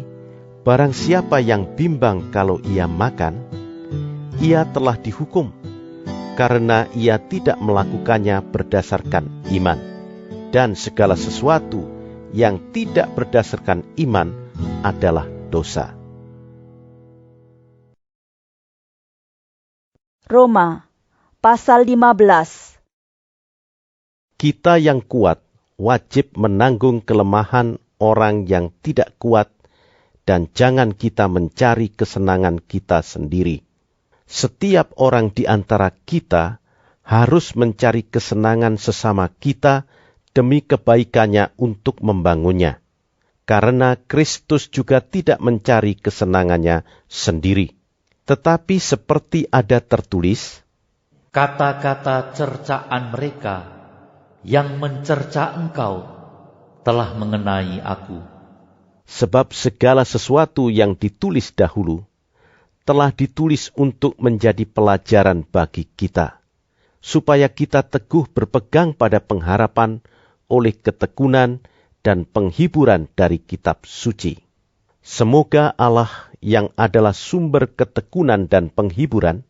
barang siapa yang bimbang kalau ia makan, ia telah dihukum, karena ia tidak melakukannya berdasarkan iman. Dan segala sesuatu yang tidak berdasarkan iman adalah dosa. Roma pasal 15. Kita yang kuat wajib menanggung kelemahan orang yang tidak kuat, dan jangan kita mencari kesenangan kita sendiri. Setiap orang di antara kita harus mencari kesenangan sesama kita demi kebaikannya untuk membangunnya. Karena Kristus juga tidak mencari kesenangannya sendiri. Tetapi seperti ada tertulis, Kata-kata cercaan mereka yang mencerca engkau telah mengenai aku. sebab segala sesuatu yang ditulis dahulu telah ditulis untuk menjadi pelajaran bagi kita, supaya kita teguh berpegang pada pengharapan oleh ketekunan dan penghiburan dari kitab suci. Semoga Allah yang adalah sumber ketekunan dan penghiburan,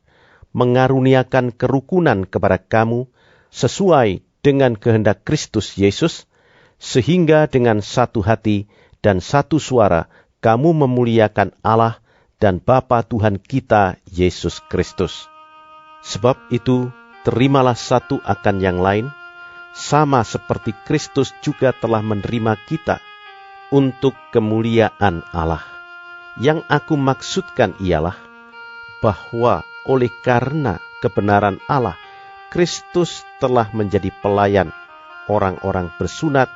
mengaruniakan kerukunan kepada kamu sesuai dengan kehendak Kristus Yesus, sehingga dengan satu hati dan satu suara kamu memuliakan Allah dan Bapa Tuhan kita Yesus Kristus. Sebab itu, terimalah satu akan yang lain, sama seperti Kristus juga telah menerima kita untuk kemuliaan Allah. Yang aku maksudkan ialah bahwa oleh karena kebenaran Allah, Kristus telah menjadi pelayan orang-orang bersunat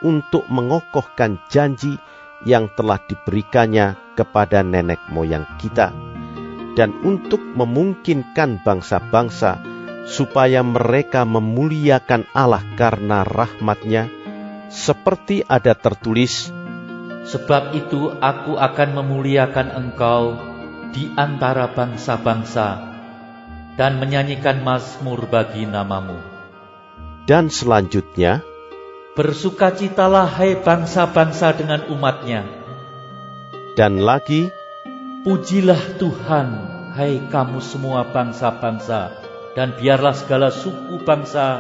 untuk mengokohkan janji yang telah diberikannya kepada nenek moyang kita, dan untuk memungkinkan bangsa-bangsa supaya mereka memuliakan Allah karena rahmat-Nya, seperti ada tertulis, Sebab itu aku akan memuliakan engkau di antara bangsa-bangsa dan menyanyikan mazmur bagi namamu. Dan selanjutnya, Bersukacitalah hai bangsa-bangsa dengan umat-Nya. dan lagi, Pujilah Tuhan hai kamu semua bangsa-bangsa, dan biarlah segala suku bangsa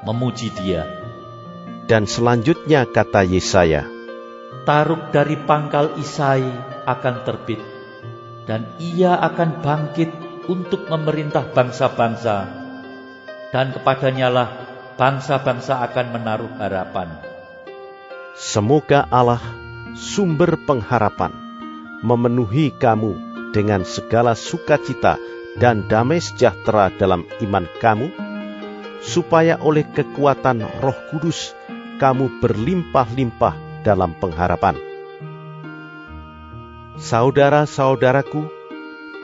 memuji Dia. dan selanjutnya kata Yesaya, Taruk dari pangkal Isai akan terbit, dan ia akan bangkit untuk memerintah bangsa-bangsa, dan kepadanya lah bangsa-bangsa akan menaruh harapan. semoga Allah, sumber pengharapan, memenuhi kamu dengan segala sukacita dan damai sejahtera dalam iman kamu, supaya oleh kekuatan Roh Kudus kamu berlimpah-limpah dalam pengharapan. Saudara-saudaraku,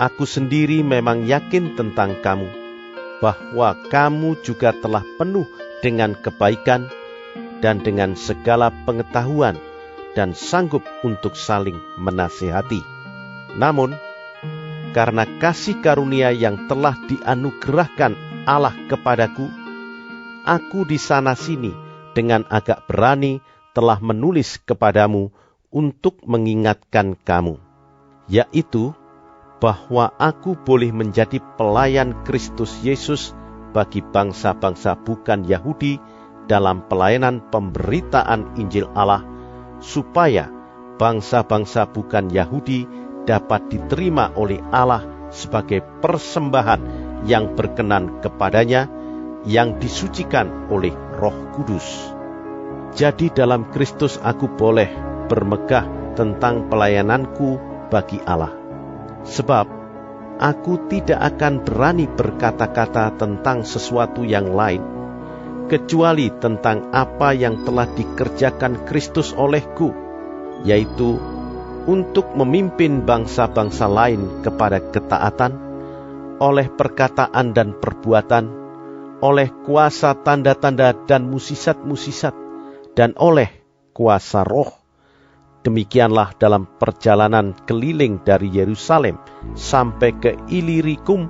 aku sendiri memang yakin tentang kamu, bahwa kamu juga telah penuh dengan kebaikan dan dengan segala pengetahuan dan sanggup untuk saling menasihati. Namun, karena kasih karunia yang telah dianugerahkan Allah kepadaku, aku di sana-sini dengan agak berani telah menulis kepadamu untuk mengingatkan kamu, yaitu bahwa aku boleh menjadi pelayan Kristus Yesus bagi bangsa-bangsa bukan Yahudi dalam pelayanan pemberitaan Injil Allah, supaya bangsa-bangsa bukan Yahudi dapat diterima oleh Allah sebagai persembahan yang berkenan kepadanya, yang disucikan oleh Roh Kudus. Jadi dalam Kristus aku boleh bermegah tentang pelayananku bagi Allah. Sebab aku tidak akan berani berkata-kata tentang sesuatu yang lain, kecuali tentang apa yang telah dikerjakan Kristus olehku, yaitu untuk memimpin bangsa-bangsa lain kepada ketaatan, oleh perkataan dan perbuatan, oleh kuasa tanda-tanda dan musisat-musisat, dan oleh kuasa roh. Demikianlah dalam perjalanan keliling dari Yerusalem sampai ke Ilirikum,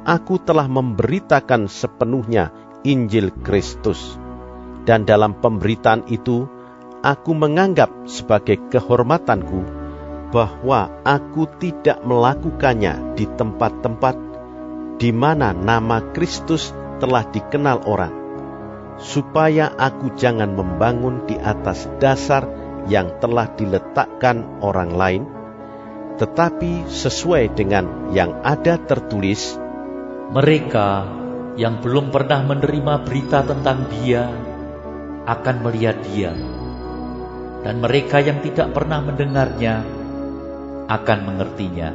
aku telah memberitakan sepenuhnya Injil Kristus. Dan dalam pemberitaan itu, aku menganggap sebagai kehormatanku bahwa aku tidak melakukannya di tempat-tempat di mana nama Kristus telah dikenal orang, supaya aku jangan membangun di atas dasar yang telah diletakkan orang lain, tetapi sesuai dengan yang ada tertulis, Mereka yang belum pernah menerima berita tentang Dia akan melihat Dia, dan mereka yang tidak pernah mendengarnya akan mengertinya.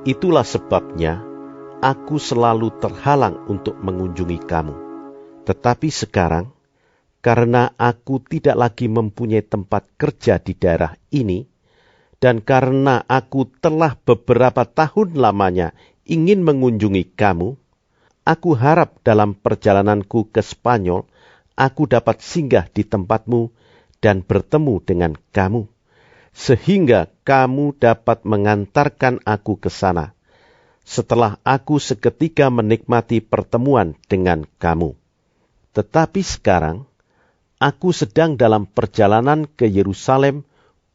Itulah sebabnya aku selalu terhalang untuk mengunjungi kamu. Tetapi sekarang, karena aku tidak lagi mempunyai tempat kerja di daerah ini, dan karena aku telah beberapa tahun lamanya ingin mengunjungi kamu, aku harap dalam perjalananku ke Spanyol, aku dapat singgah di tempatmu dan bertemu dengan kamu, sehingga kamu dapat mengantarkan aku ke sana, setelah aku seketika menikmati pertemuan dengan kamu. Tetapi sekarang, aku sedang dalam perjalanan ke Yerusalem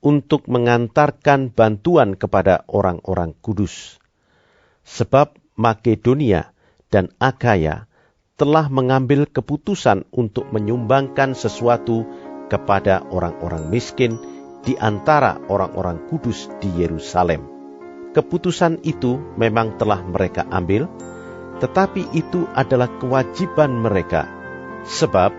untuk mengantarkan bantuan kepada orang-orang kudus. Sebab Makedonia dan Akhaya telah mengambil keputusan untuk menyumbangkan sesuatu kepada orang-orang miskin di antara orang-orang kudus di Yerusalem. Keputusan itu memang telah mereka ambil, tetapi itu adalah kewajiban mereka. Sebab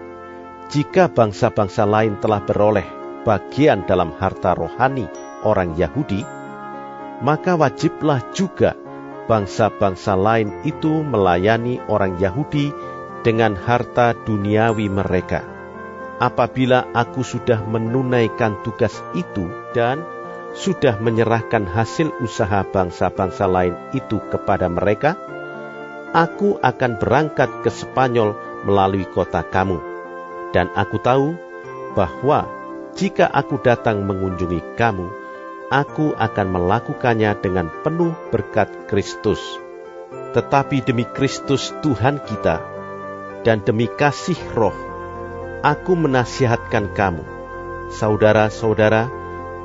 jika bangsa-bangsa lain telah beroleh bagian dalam harta rohani orang Yahudi, maka wajiblah juga bangsa-bangsa lain itu melayani orang Yahudi dengan harta duniawi mereka. Apabila aku sudah menunaikan tugas itu dan sudah menyerahkan hasil usaha bangsa-bangsa lain itu kepada mereka, aku akan berangkat ke Spanyol melalui kota kamu. Dan aku tahu bahwa jika aku datang mengunjungi kamu, aku akan melakukannya dengan penuh berkat Kristus. Tetapi demi Kristus Tuhan kita, dan demi kasih Roh, aku menasihatkan kamu, saudara-saudara,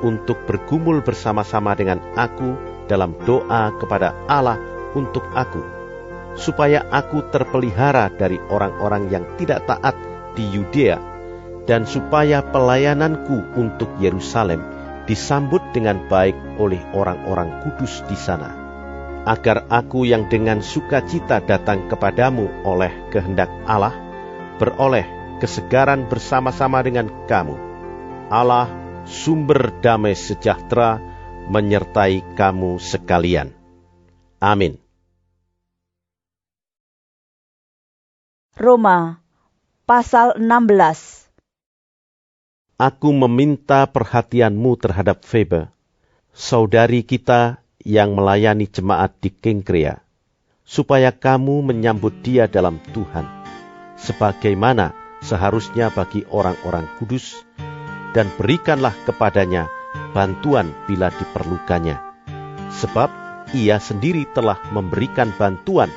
untuk bergumul bersama-sama dengan aku dalam doa kepada Allah untuk aku, supaya aku terpelihara dari orang-orang yang tidak taat di Yudea, dan supaya pelayananku untuk Yerusalem disambut dengan baik oleh orang-orang kudus di sana, agar aku yang dengan sukacita datang kepadamu oleh kehendak Allah, beroleh kesegaran bersama-sama dengan kamu. Allah, sumber damai sejahtera, menyertai kamu sekalian. Amin. Roma pasal 16. Aku meminta perhatianmu terhadap Febe, saudari kita yang melayani jemaat di Kengkrea, supaya kamu menyambut dia dalam Tuhan, sebagaimana seharusnya bagi orang-orang kudus, dan berikanlah kepadanya bantuan bila diperlukannya. Sebab ia sendiri telah memberikan bantuan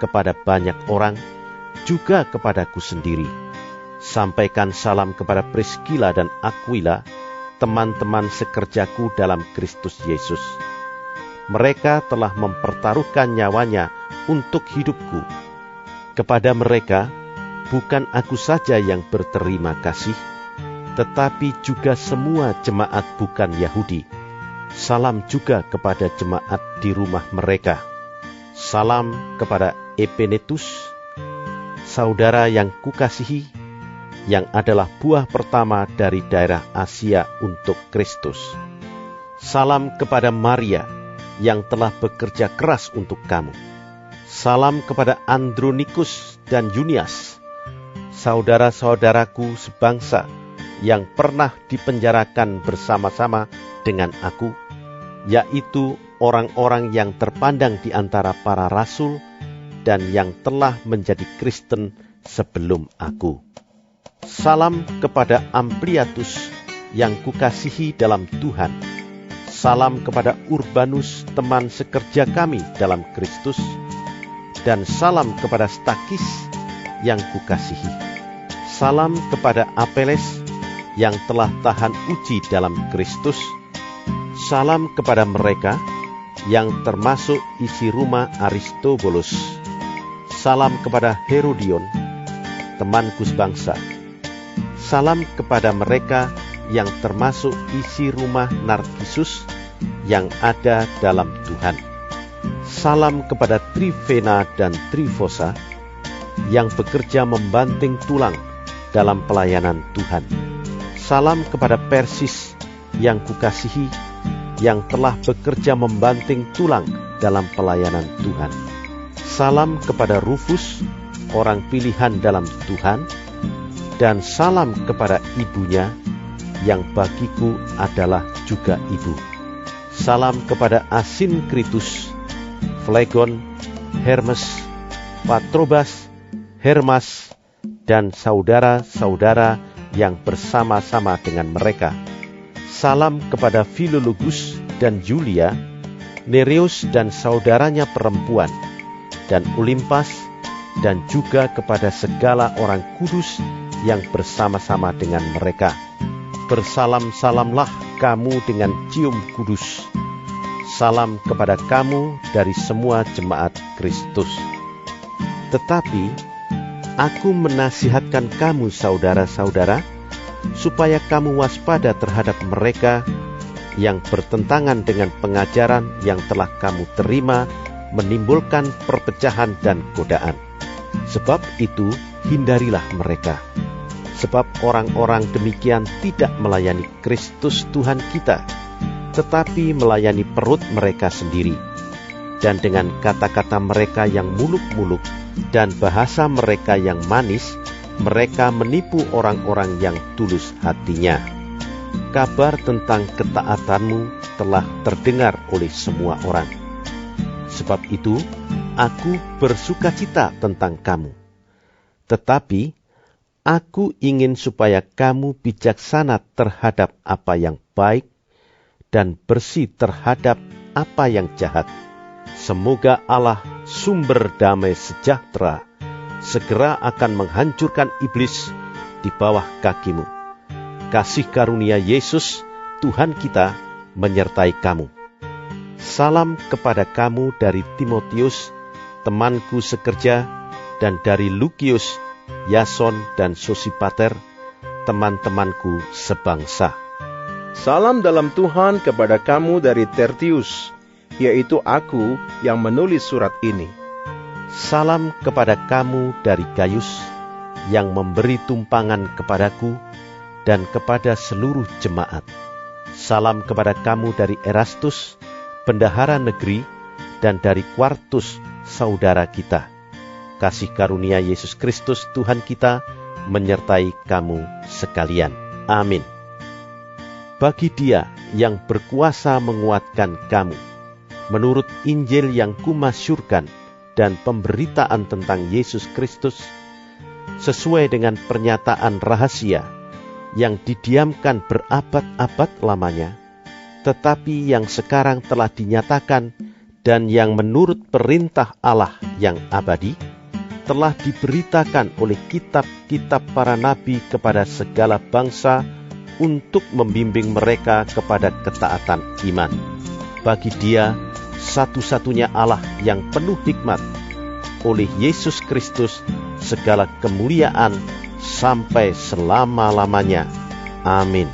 kepada banyak orang, juga kepadaku sendiri. Sampaikan salam kepada Priskila dan Aquila, teman-teman sekerjaku dalam Kristus Yesus. Mereka telah mempertaruhkan nyawanya untuk hidupku. Kepada mereka, bukan aku saja yang berterima kasih, tetapi juga semua jemaat bukan Yahudi. Salam juga kepada jemaat di rumah mereka. Salam kepada Epenetus, saudara yang kukasihi, yang adalah buah pertama dari daerah Asia untuk Kristus. Salam kepada Maria, yang telah bekerja keras untuk kamu. Salam kepada Andronikus dan Junias, saudara-saudaraku sebangsa, yang pernah dipenjarakan bersama-sama dengan aku, yaitu orang-orang yang terpandang di antara para rasul, dan yang telah menjadi Kristen sebelum aku. Salam kepada Ampliatus yang kukasihi dalam Tuhan. Salam kepada Urbanus, teman sekerja kami dalam Kristus. Dan salam kepada Stakis yang kukasihi. Salam kepada Apeles yang telah tahan uji dalam Kristus. Salam kepada mereka yang termasuk isi rumah Aristobulus. Salam kepada Herodion, temanku sebangsa. Salam kepada mereka yang termasuk isi rumah Narkisus yang ada dalam Tuhan. Salam kepada Trifena dan Trifosa yang bekerja membanting tulang dalam pelayanan Tuhan. Salam kepada Persis yang kukasihi, yang telah bekerja membanting tulang dalam pelayanan Tuhan. Salam kepada Rufus, orang pilihan dalam Tuhan, dan salam kepada ibunya, yang bagiku adalah juga ibu. Salam kepada Asinkritus, Flegon, Hermes, Patrobas, Hermas, dan saudara-saudara yang bersama-sama dengan mereka. Salam kepada Filologus dan Julia, Nereus dan saudaranya perempuan, dan Olimpas, dan juga kepada segala orang kudus yang bersama-sama dengan mereka. Bersalam-salamlah kamu dengan cium kudus. Salam kepada kamu dari semua jemaat Kristus. Tetapi aku menasihatkan kamu saudara-saudara, supaya kamu waspada terhadap mereka yang bertentangan dengan pengajaran yang telah kamu terima, menimbulkan perpecahan dan godaan. Sebab itu hindarilah mereka. Sebab orang-orang demikian tidak melayani Kristus Tuhan kita, tetapi melayani perut mereka sendiri. Dan dengan kata-kata mereka yang muluk-muluk dan bahasa mereka yang manis, mereka menipu orang-orang yang tulus hatinya. Kabar tentang ketaatanmu telah terdengar oleh semua orang. Sebab itu, aku bersukacita tentang kamu. Tetapi, aku ingin supaya kamu bijaksana terhadap apa yang baik dan bersih terhadap apa yang jahat. Semoga Allah, sumber damai sejahtera, segera akan menghancurkan iblis di bawah kakimu. Kasih karunia Yesus, Tuhan kita, menyertai kamu. Salam kepada kamu dari Timotius, temanku sekerja, dan dari Lukius, Yason, dan Sosipater, teman-temanku sebangsa. Salam dalam Tuhan kepada kamu dari Tertius, yaitu aku yang menulis surat ini. Salam kepada kamu dari Gaius, yang memberi tumpangan kepadaku, dan kepada seluruh jemaat. Salam kepada kamu dari Erastus, bendahara negeri, dan dari Quartus, saudara kita. Kasih karunia Yesus Kristus Tuhan kita menyertai kamu sekalian. Amin. Bagi Dia yang berkuasa menguatkan kamu, menurut Injil yang kumasyurkan dan pemberitaan tentang Yesus Kristus, sesuai dengan pernyataan rahasia yang didiamkan berabad-abad lamanya, tetapi yang sekarang telah dinyatakan dan yang menurut perintah Allah yang abadi, telah diberitakan oleh kitab-kitab para nabi kepada segala bangsa untuk membimbing mereka kepada ketaatan iman. Bagi Dia, satu-satunya Allah yang penuh hikmat, oleh Yesus Kristus, segala kemuliaan sampai selama-lamanya. Amin.